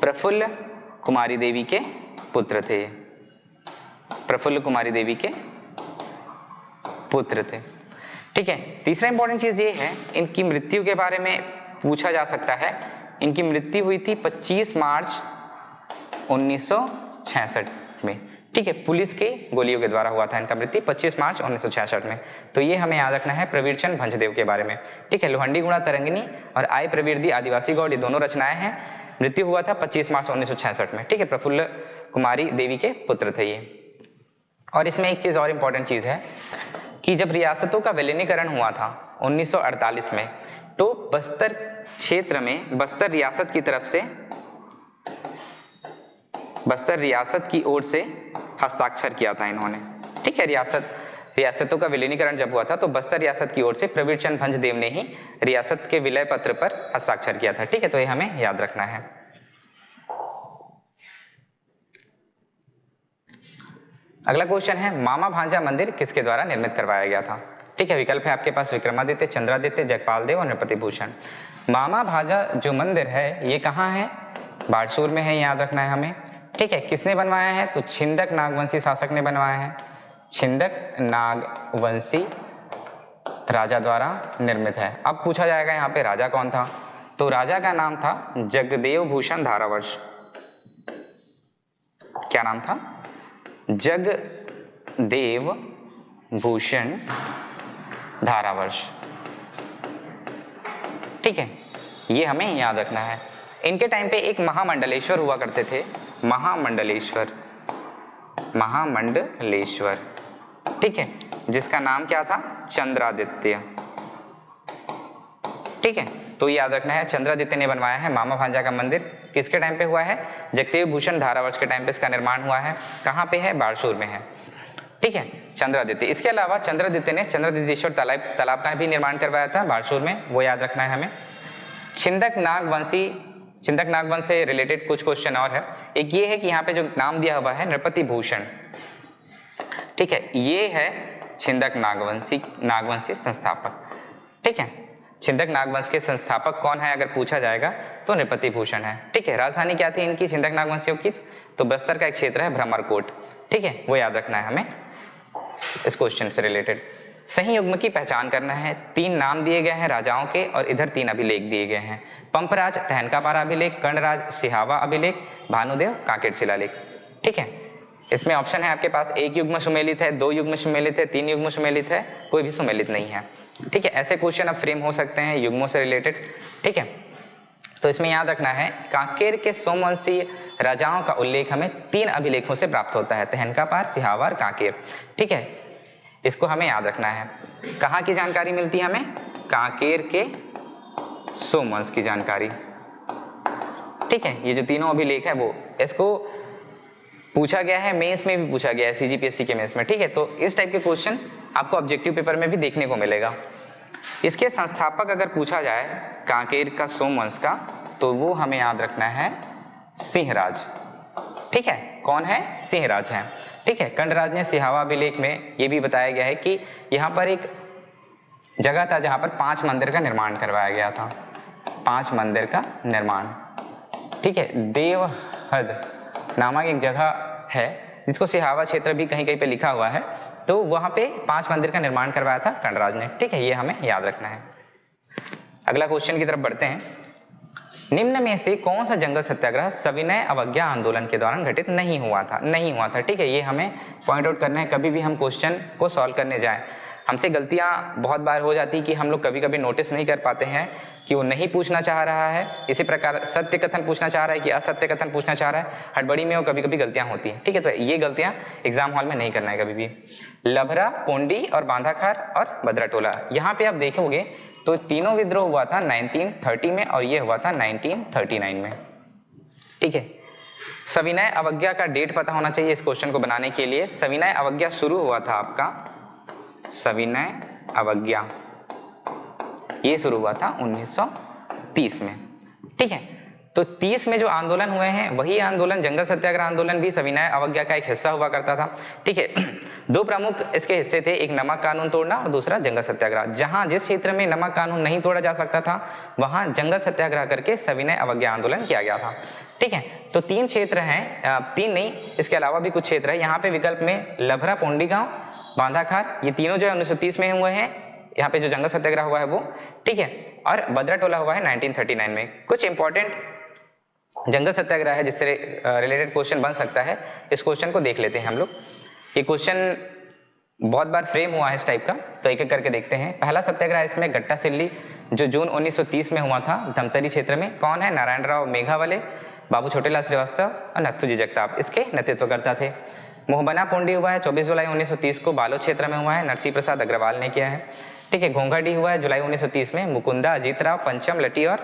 प्रफुल्ल कुमारी देवी के पुत्र थे, प्रफुल्ल कुमारी देवी के पुत्र थे। ठीक है, तीसरा इंपॉर्टेंट चीज ये है, इनकी मृत्यु के बारे में पूछा जा सकता है। इनकी मृत्यु हुई थी 25 मार्च 1966 में। ठीक है, पुलिस के गोलियों के द्वारा हुआ था इनका मृत्यु 25 मार्च 1966 में। तो ये हमें याद रखना है प्रवीरचंद भंजदेव के बारे में। ठीक है, लोहंडी गुणा तरंगिनी और आई प्रवीर आदिवासी गौड़, ये दोनों रचनाएं हैं। मृत्यु हुआ था 25 मार्च 1966 में। ठीक है, प्रफुल्ल कुमारी देवी के पुत्र थे ये। और इसमें एक चीज और इंपॉर्टेंट चीज है कि जब रियासतों का विलीनीकरण हुआ था 1948 में, तो बस्तर क्षेत्र में बस्तर रियासत की तरफ से, बस्तर रियासत की ओर से हस्ताक्षर किया था इन्होंने। ठीक है, रियासतों का विलीनीकरण जब हुआ था तो बस्तर रियासत की ओर से प्रवीरचंद भंजदेव ने ही रियासत के विलय पत्र पर हस्ताक्षर किया था। ठीक है, तो ये हमें याद रखना है। अगला क्वेश्चन है, मामा भांजा मंदिर किसके द्वारा निर्मित करवाया गया था? ठीक है, विकल्प है आपके पास विक्रमादित्य, चंद्रादित्य, जगपाल देव और नृपति भूषण। मामा भांजा जो मंदिर है ये कहाँ है? बारसूर में है, याद रखना है हमें। ठीक है, किसने बनवाया है? तो छिंदक नागवंशी शासक ने बनवाया है, छिंदक नागवंशी राजा द्वारा निर्मित है। अब पूछा जाएगा यहाँ पे राजा कौन था? तो राजा का नाम था जगदेव भूषण धारावर्ष। क्या नाम था? जगदेव भूषण धारावर्ष। ठीक है, ये हमें याद रखना है। इनके टाइम पे एक महामंडलेश्वर हुआ करते थे, महामंडलेश्वर, महामंडलेश्वर। ठीक है, जिसका नाम क्या था? चंद्रादित्य। ठीक है, तो याद रखना है चंद्रादित्य ने बनवाया है मामा भांजा का मंदिर। किसके टाइम पे हुआ है? जगदेव भूषण धारावर्ष के टाइम पे इसका निर्माण हुआ है। कहाँ पे है? बारसूर में है। ठीक है, चंद्रादित्य। इसके अलावा चंद्रादित्य ने चंद्रदिद्धेश्वर तालाब का भी निर्माण करवाया था बारसूर में, वो याद रखना है हमें। छिंदक नागवंश से रिलेटेड कुछ क्वेश्चन और है। एक ये है कि यहाँ पे जो नाम दिया हुआ है नृपति भूषण, ठीक है, ये है छिंदक नागवंशी संस्थापक। ठीक है, छिंदक नागवंश के संस्थापक कौन है अगर पूछा जाएगा तो नृपति भूषण है। ठीक है, राजधानी क्या थी इनकी छिंदक नागवंशियों की? तो बस्तर का एक क्षेत्र है भ्रमरकोट। ठीक है, वो याद रखना है हमें इस क्वेश्चन से रिलेटेड। सही युग्म की पहचान करना है। 3 नाम दिए गए हैं राजाओं के और इधर 3 अभिलेख दिए गए हैं। पंपराज तहनकापारा अभिलेख, कर्णराज सिहावा अभिलेख, भानुदेव कांकेर शिलालेख। ठीक है, इसमें ऑप्शन है आपके पास 1 युग्म सुमेलित है, 2 युग्म सुमेलित है, 3 युग्म सुमेलित है, कोई भी सुमेलित नहीं है। ठीक है, ऐसे क्वेश्चन अब फ्रेम हो सकते हैं युग्मों से रिलेटेड। ठीक है, तो इसमें याद रखना है कांकेर के सोमवंशी राजाओं का उल्लेख हमें 3 अभिलेखों से प्राप्त होता है, तहनकापार, सिहावा, कांकेर। ठीक है, इसको हमें याद रखना है। कहाँ की जानकारी मिलती है हमें? कांकेर के सोमवंश की जानकारी। ठीक है, ये जो तीनों अभिलेख है वो इसको पूछा गया है, मेंस में भी पूछा गया है, सीजीपीएससी के मेंस में। ठीक है, तो इस टाइप के क्वेश्चन आपको ऑब्जेक्टिव पेपर में भी देखने को मिलेगा। इसके संस्थापक अगर पूछा जाए कांकेर का सोमवंश का, तो वो हमें याद रखना है सिंहराज। ठीक है, कौन है? सिंहराज है। ठीक है, कंडराज ने सिहावा अभिलेख में ये भी बताया गया है कि यहाँ पर एक जगह था जहाँ पर 5 मंदिर का निर्माण करवाया गया था, 5 मंदिर का निर्माण। ठीक है, देवहद नामक एक जगह है जिसको सिहावा क्षेत्र भी कहीं कहीं पे लिखा हुआ है, तो वहाँ पे 5 मंदिर का निर्माण करवाया था कंडराज ने। ठीक है, ये हमें याद रखना है। अगला क्वेश्चन की तरफ बढ़ते हैं। निम्न में से कौन सा जंगल सत्याग्रह सविनय अवज्ञा आंदोलन के दौरान घटित नहीं हुआ था? ठीक है, ये हमें पॉइंट आउट करना है। कभी भी हम क्वेश्चन को सॉल्व करने जाएं, हमसे गलतियां बहुत बार हो जाती कि हम लोग कभी कभी नोटिस नहीं कर पाते हैं कि वो नहीं पूछना चाह रहा है, इसी प्रकार सत्य कथन पूछना चाह रहा है कि असत्य कथन पूछना चाह रहा है, हड़बड़ी में वो कभी कभी गलतियां होती हैं। ठीक है, तो ये गलतियां एग्जाम हॉल में नहीं करना है कभी भी। लभरा, पोंडी और बांधाखार और बद्राटोला, यहाँ पे आप देखोगे तो तीनों विद्रोह हुआ था 1930 में और ये हुआ था 1939 में। ठीक है, सविनय अवज्ञा का डेट पता होना चाहिए इस क्वेश्चन को बनाने के लिए। सविनय अवज्ञा शुरू हुआ था आपका, सविनय अवज्ञा ये शुरू हुआ था 1930 में। ठीक है, तो 30 में जो आंदोलन हुए हैं वही आंदोलन, जंगल सत्याग्रह आंदोलन भी सविनय अवज्ञा का एक हिस्सा हुआ करता था। ठीक है, दो प्रमुख इसके हिस्से थे, एक नमक कानून तोड़ना और दूसरा जंगल सत्याग्रह। जहां जिस क्षेत्र में नमक कानून नहीं तोड़ा जा सकता था वहां जंगल सत्याग्रह करके सविनय अवज्ञा आंदोलन किया गया था। ठीक है, तो 3 क्षेत्र हैं, 3 नहीं इसके अलावा भी कुछ क्षेत्र है। यहाँ पे विकल्प में लभरा, पोंडीगांव, बांधाखार, ये तीनों जो है 1930 में हुए हैं। यहाँ पे जो जंगल सत्याग्रह हुआ है वो, ठीक है, और बद्राटोला हुआ है 1939 में। कुछ इंपॉर्टेंट जंगल सत्याग्रह है जिससे रिलेटेड क्वेश्चन बन सकता है, इस क्वेश्चन को देख लेते हैं हम लोग। ये क्वेश्चन बहुत बार फ्रेम हुआ है इस टाइप का, तो एक एक करके देखते हैं। पहला सत्याग्रह इसमें गट्टा सिल्ली जो जून 1930 में हुआ था धमतरी क्षेत्र में। कौन है? नारायण राव मेघावले, बाबू छोटेलाल श्रीवास्तव और नथुजी जगताप इसके नेतृत्वकर्ता थे। मोहबना पुंडी हुआ है 24 जुलाई 1930 को बालोद क्षेत्र में हुआ है, नरसिंह प्रसाद अग्रवाल ने किया है। ठीक है, घोंघाडी हुआ है जुलाई 1930 में, मुकुंदा, अजीतराव, पंचम, लटी और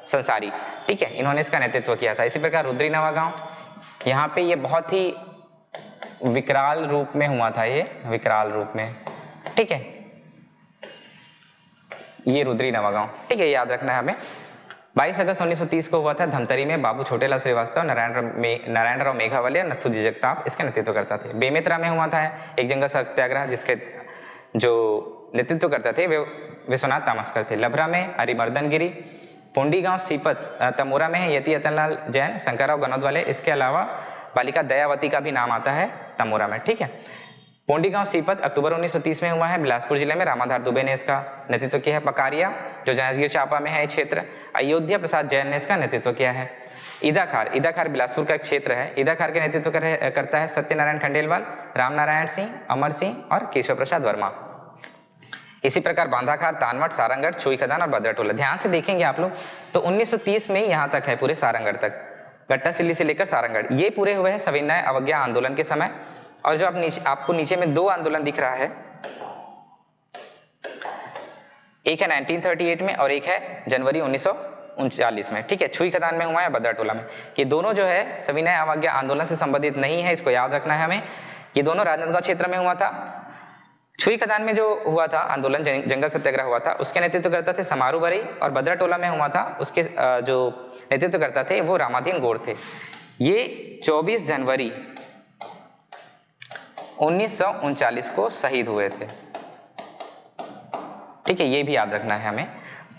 संसारी, ठीक है, इन्होंने इसका नेतृत्व किया था। इसी प्रकार रुद्री नवागांव, यहाँ पे ये बहुत ही विकराल रूप में हुआ था, ये विकराल रूप में, ठीक है, ये रुद्री नवागांव, ठीक है, याद रखना है हमें। 22 अगस्त 1930 को हुआ था धमतरी में, बाबू छोटेलाल श्रीवास्तव, नारायण राव मेघावले और नथुजी जगताप इसके नेतृत्व करता थे। बेमेतरा में हुआ था एक जंगल सत्याग्रह जिसके जो नेतृत्व करते थे वे विश्वनाथ तामस्कर थे। लभरा में हरिमर्दन गिरी, पोंडीगांव सीपत तमोरा में है यति यतनलाल जैन, शंकरराव गनौदवाले, इसके अलावा बालिका दयावती का भी नाम आता है तमोरा में। ठीक है, पोंडीगांव सीपत अक्टूबर 1930 में हुआ है, बिलासपुर जिले में रामाधार दुबे ने इसका नेतृत्व किया है। पकारिया जो जांजगीर चांपा में है क्षेत्र, अयोध्या प्रसाद जैन ने इसका नेतृत्व किया है। ईदाखार बिलासपुर का एक क्षेत्र है। ईदाखार के नेतृत्व करता है सत्यनारायण खंडेलवाल, रामनारायण सिंह, अमर सिंह और केशव प्रसाद वर्मा। इसी प्रकार बांधाखार, तानवट, सारंगढ़, छुई खदान और बद्राटोला। ध्यान से देखेंगे आप लोग तो 1930 में यहाँ तक है, पूरे सारंगढ़ तक, गट्टा सिल्ली से लेकर सारंगढ़, ये पूरे हुए हैं सविनय अवज्ञा आंदोलन के समय। और जो आपको नीचे में 2 आंदोलन दिख रहा है, एक है 1938 में और एक है जनवरी 1939 में। ठीक है, छुई खदान में हुआ है, बद्राटोला में। ये दोनों जो है सविनय अवज्ञा आंदोलन से संबंधित नहीं है, इसको याद रखना है हमें। ये दोनों राजनांदगांव क्षेत्र में हुआ था। छुई खदान में जो हुआ था आंदोलन, जंगल सत्याग्रह हुआ था, उसके नेतृत्व करता थे समारू बरई, और बद्राटोला में हुआ था उसके जो नेतृत्व करता थे वो रामाधीन गौड़ थे। ये 24 जनवरी 1939 को शहीद हुए थे। ठीक है, ये भी याद रखना है हमें,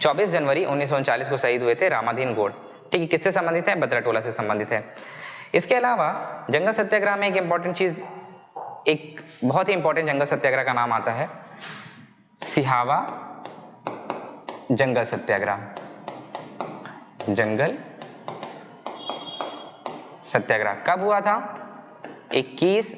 24 जनवरी 1939 को शहीद हुए थे रामाधीन गौड़। ठीक है, किससे संबंधित है? बद्राटोला से संबंधित है। इसके अलावा जंगल सत्याग्रह में एक इंपॉर्टेंट चीज, एक बहुत ही इंपॉर्टेंट जंगल सत्याग्रह का नाम आता है सिहावा जंगल सत्याग्रह। जंगल सत्याग्रह कब हुआ था? 21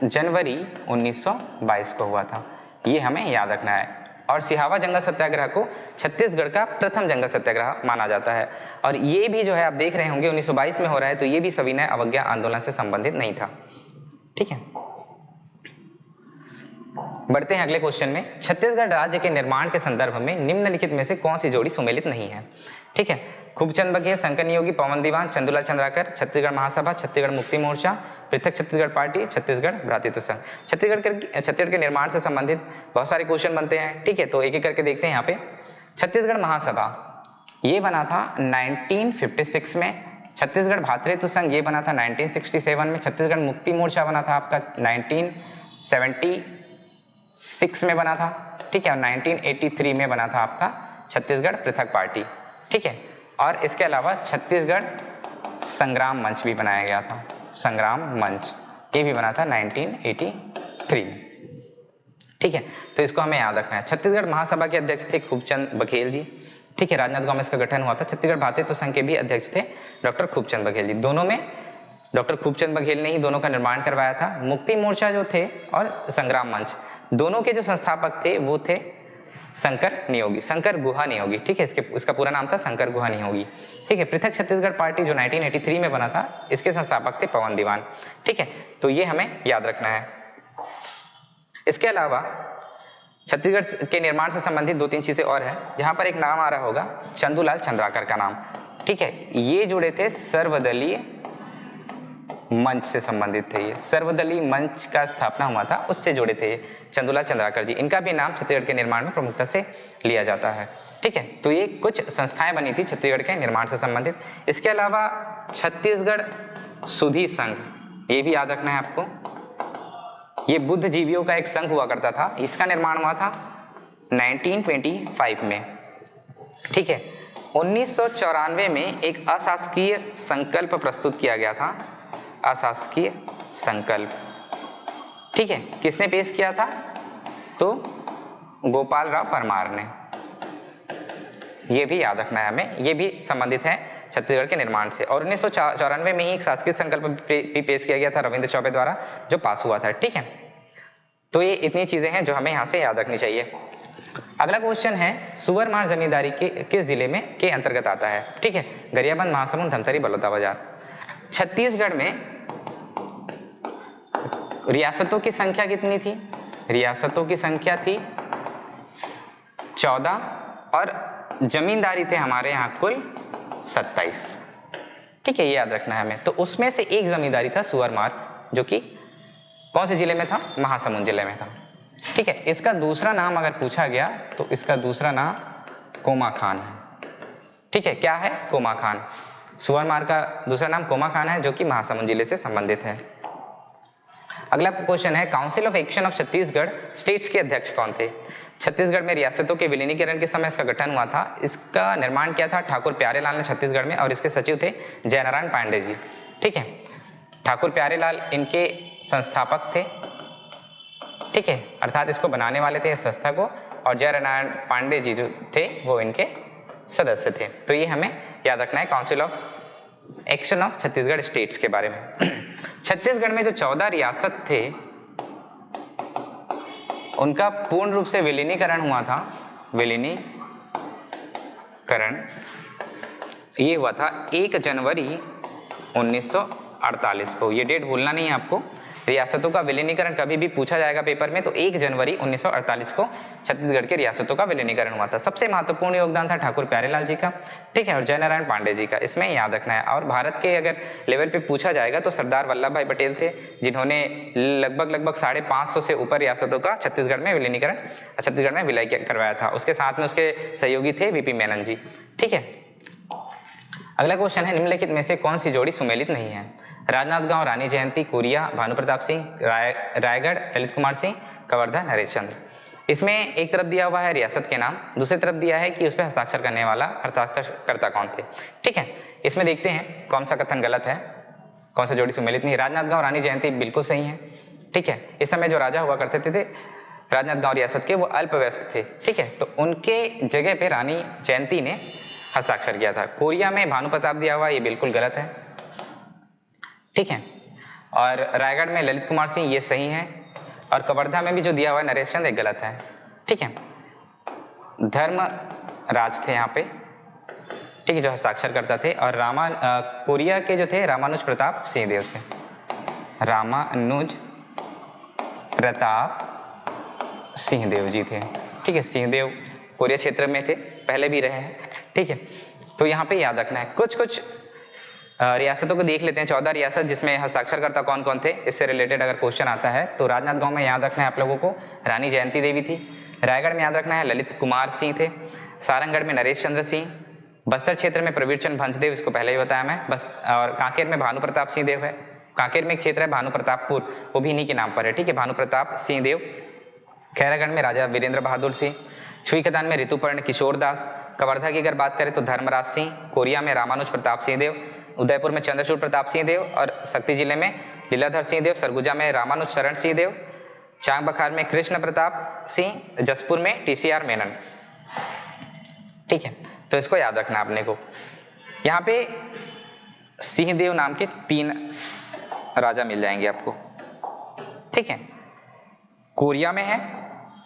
जनवरी 1922 को हुआ था, ये हमें याद रखना है। और सिहावा जंगल सत्याग्रह को छत्तीसगढ़ का प्रथम जंगल सत्याग्रह माना जाता है। और ये भी जो है आप देख रहे होंगे 1922 में हो रहा है, तो ये भी सविनय अवज्ञा आंदोलन से संबंधित नहीं था। ठीक है, बढ़ते हैं अगले क्वेश्चन में। छत्तीसगढ़ राज्य के निर्माण के संदर्भ में निम्नलिखित में से कौन सी जोड़ी सुमेलित नहीं है? ठीक है, खूबचंद बघेल, शंकर नियोगी, पवन दीवान, चंदूलाल चंद्राकर, छत्तीसगढ़ महासभा, छत्तीसगढ़ मुक्ति मोर्चा, पृथक छत्तीसगढ़ पार्टी, छत्तीसगढ़ भ्रातृत्व संघ। छत्तीसगढ़ के निर्माण से संबंधित बहुत सारे क्वेश्चन बनते हैं। ठीक है, तो एक एक करके देखते हैं। यहाँ पे छत्तीसगढ़ महासभा ये बना था 1956 में। छत्तीसगढ़ भ्रातृत्व संघ ये बना था 1967 में। छत्तीसगढ़ मुक्ति मोर्चा बना था आपका 1976 में बना था। ठीक है, और 1983 में बना था आपका छत्तीसगढ़ पृथक पार्टी। ठीक है, और इसके अलावा छत्तीसगढ़ संग्राम मंच भी बनाया गया था, संग्राम मंच ये भी बना था 1983 में। ठीक है, तो इसको हमें याद रखना है। छत्तीसगढ़ महासभा के अध्यक्ष थे खूबचंद बघेल जी। ठीक है, राजनांदगांव में इसका गठन हुआ था। छत्तीसगढ़ भ्रातृत्व संघ के भी अध्यक्ष थे डॉक्टर खूबचंद बघेल जी। दोनों में डॉक्टर खूबचंद बघेल ने ही दोनों का निर्माण करवाया था। मुक्ति मोर्चा जो थे और संग्राम मंच, दोनों के जो संस्थापक थे वो थे शंकर नियोगी, शंकर गुहा नियोगी। ठीक है, इसका पूरा नाम था शंकर गुहा नियोगी। ठीक है, पृथक छत्तीसगढ़ पार्टी जो 1983 में बना था, इसके संस्थापक थे पवन दीवान। ठीक है, तो ये हमें याद रखना है। इसके अलावा छत्तीसगढ़ के निर्माण से संबंधित 2-3 चीजें और हैं। यहाँ पर एक नाम आ रहा होगा चंदूलाल चंद्राकर का नाम। ठीक है, ये जुड़े थे सर्वदलीय मंच से संबंधित थे। ये सर्वदलीय मंच का स्थापना हुआ था, उससे जुड़े थे चंदूलाल चंद्राकर जी। इनका भी नाम छत्तीसगढ़ के निर्माण में प्रमुखता से लिया जाता है। ठीक है, तो ये कुछ संस्थाएं बनी थी छत्तीसगढ़ के निर्माण से संबंधित। इसके अलावा छत्तीसगढ़ सुधी संघ, ये भी याद रखना है आपको। ये बुद्धिजीवियों का एक संघ हुआ करता था, इसका निर्माण हुआ था 1925 में। ठीक है, 1994 में एक अशासकीय संकल्प प्रस्तुत किया गया था, अशासकीय संकल्प। ठीक है, किसने पेश किया था? तो गोपाल राव परमार ने। ये भी याद रखना है हमें, ये भी संबंधित है छत्तीसगढ़ के निर्माण से। और 1994 में ही एक शासकीय संकल्प भी पेश किया गया था रविंद्र चौबे द्वारा, जो पास हुआ था। ठीक है, तो ये इतनी चीजें हैं जो हमें यहाँ से याद रखनी चाहिए। अगला क्वेश्चन है, सुवरमार जमींदारी के किस जिले में के अंतर्गत आता है? ठीक है, गरियाबंद, महासमुंद, धमतरी, बलौदाबाजार। छत्तीसगढ़ में रियासतों की संख्या कितनी थी? रियासतों की संख्या थी 14 और जमींदारी थे हमारे यहाँ कुल 27। ठीक है, ये याद रखना है हमें। तो उसमें से एक जमींदारी था सुवरमार, जो कि कौन से जिले में था? महासमुंद जिले में था। ठीक है, इसका दूसरा नाम अगर पूछा गया तो इसका दूसरा नाम कोमा खान है। ठीक है, क्या है? कोमा खान। सुवरमार का दूसरा नाम कोमा खान है, जो कि महासमुंद जिले से संबंधित है। अगला क्वेश्चन है, council of action of Chhattisgarh states के अध्यक्ष कौन थे? छत्तीसगढ़ में रियासतों के विलीनीकरण के समय इसका गठन हुआ था। इसका निर्माण किया था ठाकुर प्यारेलाल ने छत्तीसगढ़ में, और इसके सचिव थे जयनारायण पांडे जी। ठीक है, ठाकुर प्यारेलाल इनके संस्थापक थे। ठीक है, अर्थात इसको बनाने वाले थे इस संस्था को, और जयनारायण पांडे जी जो थे वो इनके सदस्य थे। तो ये हमें याद रखना है council of action of Chhattisgarh states के बारे में। छत्तीसगढ़ में जो 14 रियासत थे उनका पूर्ण रूप से विलीनीकरण हुआ था। विलीनीकरण ये हुआ था 1 जनवरी 1948 को। ये डेट भूलना नहीं है आपको। रियासतों का विलीनीकरण कभी भी पूछा जाएगा पेपर में, तो 1 जनवरी 1948 को छत्तीसगढ़ के रियासतों का विलीनीकरण हुआ था। सबसे महत्वपूर्ण योगदान था ठाकुर प्यारेलाल जी का। ठीक है, और जयनारायण पांडे जी का, इसमें याद रखना है। और भारत के अगर लेवल पे पूछा जाएगा तो सरदार वल्लभ भाई पटेल थे, जिन्होंने लगभग 550 से ऊपर रियासतों का छत्तीसगढ़ में विलीनीकरण, छत्तीसगढ़ में विलय करवाया था। उसके साथ में उसके सहयोगी थे वीपी मेनन जी। ठीक है, अगला क्वेश्चन है, निम्नलिखित में से कौन सी जोड़ी सुमेलित नहीं है? राजनांदगांव रानी जयंती, कोरिया भानु प्रताप सिंह, रायगढ़ ललित कुमार सिंह, कवर्धा नरेश चंद्र। इसमें एक तरफ दिया हुआ है रियासत के नाम, दूसरी तरफ दिया है कि उस पर हस्ताक्षर करने वाला हस्ताक्षरकर्ता कौन थे। ठीक है, इसमें देखते हैं कौन सा कथन गलत है, कौन सा जोड़ी सुमेलित नहीं है। राजनांदगांव रानी जयंती बिल्कुल सही है। ठीक है, इस समय जो राजा हुआ करते थे राजनांदगांव रियासत के, वो अल्पवयस्क थे। ठीक है, तो उनके जगह पे रानी जयंती ने हस्ताक्षर किया था। कोरिया में भानु प्रताप दिया हुआ, ये बिल्कुल गलत है। ठीक है, और रायगढ़ में ललित कुमार सिंह, ये सही है। और कवर्धा में भी जो दिया हुआ है नरेश चंद्र, एक गलत है। ठीक है, धर्म राज थे यहाँ पे। ठीक है, जो हस्ताक्षर करता थे। और कोरिया के जो थे रामानुज प्रताप सिंहदेव थे। रामानुज प्रताप सिंहदेव जी थे। ठीक है, सिंहदेव कोरिया क्षेत्र में थे, पहले भी रहे हैं। ठीक है, तो यहाँ पे याद रखना है। कुछ रियासतों को देख लेते हैं। 14 रियासत जिसमें हस्ताक्षरकर्ता कौन कौन थे, इससे रिलेटेड अगर क्वेश्चन आता है तो राजनांदगांव में याद रखना है आप लोगों को रानी जयंती देवी थी। रायगढ़ में याद रखना है ललित कुमार सिंह थे। सारंगगढ़ में नरेश चंद्र सिंह। बस्तर क्षेत्र में प्रवीर चंद भंजदेव, इसको पहले ही बताया मैं बस। और कांकेर में भानु प्रताप सिंहदेव है। कांकेर में एक क्षेत्र है भानु प्रतापपुर, वो भी इन्हीं के नाम पर है। ठीक है, भानु प्रताप सिंहदेव। खैरागढ़ में राजा वीरेंद्र बहादुर सिंह। छुईखदान में ऋतुपर्ण किशोर दास। कवर्धा की अगर बात करें तो धर्मराज सिंह। कोरिया में रामानुज प्रताप सिंहदेव। उदयपुर में चंद्रचूड़ प्रताप सिंहदेव। और शक्ति जिले में लीलाधर सिंहदेव। सरगुजा में रामानुज शरण सिंहदेव। चांग बखार में कृष्ण प्रताप सिंह। जसपुर में टीसीआर मेनन। ठीक है, तो इसको याद रखना आपने को। यहाँ पे सिंहदेव नाम के 3 राजा मिल जाएंगे आपको। ठीक है, कोरिया में है,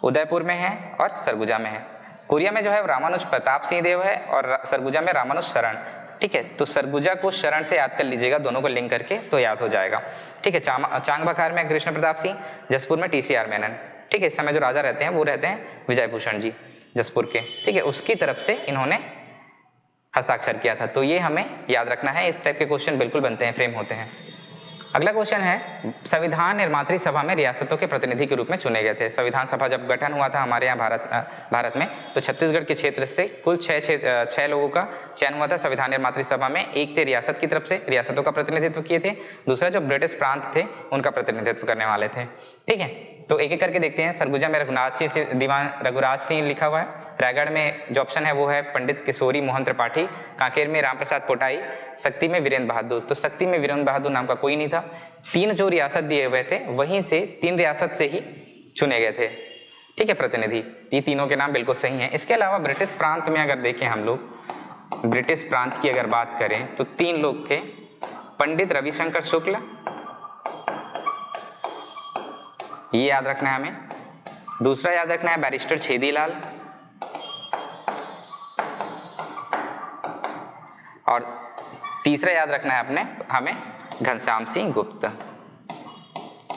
उदयपुर में है और सरगुजा में है। कोरिया में जो है रामानुज प्रताप सिंहदेव है और सरगुजा में रामानुज शरण। ठीक है, तो सरगुजा को शरण से याद कर लीजिएगा, दोनों को लिंक करके तो याद हो जाएगा। ठीक है, चांग बखार में कृष्ण प्रताप सिंह। जसपुर में टीसीआर मेनन। ठीक है, इस समय जो राजा रहते हैं वो रहते हैं विजय भूषण जी जसपुर के। ठीक है, उसकी तरफ से इन्होंने हस्ताक्षर किया था। तो ये हमें याद रखना है। इस टाइप के क्वेश्चन बिल्कुल बनते हैं, फ्रेम होते हैं। अगला क्वेश्चन है, संविधान निर्मात्री सभा में रियासतों के प्रतिनिधि के रूप में चुने गए थे। संविधान सभा जब गठन हुआ था हमारे यहाँ भारत में, तो छत्तीसगढ़ के क्षेत्र से कुल छह लोगों का चयन हुआ था संविधान निर्मात्री सभा में। एक थे रियासत की तरफ से, रियासतों का प्रतिनिधित्व किए थे, दूसरा जो ब्रिटिश प्रांत थे उनका प्रतिनिधित्व करने वाले थे। ठीक है, तो एक एक करके देखते हैं। सरगुजा में रघुनाथ सिंह, दीवान रघुराज सिंह लिखा हुआ है। रायगढ़ में जो ऑप्शन है वो है पंडित किशोरी मोहन त्रिपाठी। कांकेर में राम प्रसाद पोटाई। शक्ति में वीरेंद्र बहादुर। तो शक्ति में वीरेंद्र बहादुर नाम का कोई नहीं था। 3 जो रियासत दिए हुए थे वहीं से 3 रियासत से ही चुने गए थे। ठीक है, प्रतिनिधि, ये तीनों के नाम बिल्कुल सही हैं। इसके अलावा ब्रिटिश प्रांत में अगर देखें हम लोग, ब्रिटिश प्रांत की अगर बात करें तो 3 लोग थे, पंडित रविशंकर शुक्ल, ये याद रखना है हमें। दूसरा याद रखना है बैरिस्टर छेदीलाल, और तीसरा याद रखना है हमें घनश्याम सिंह गुप्त।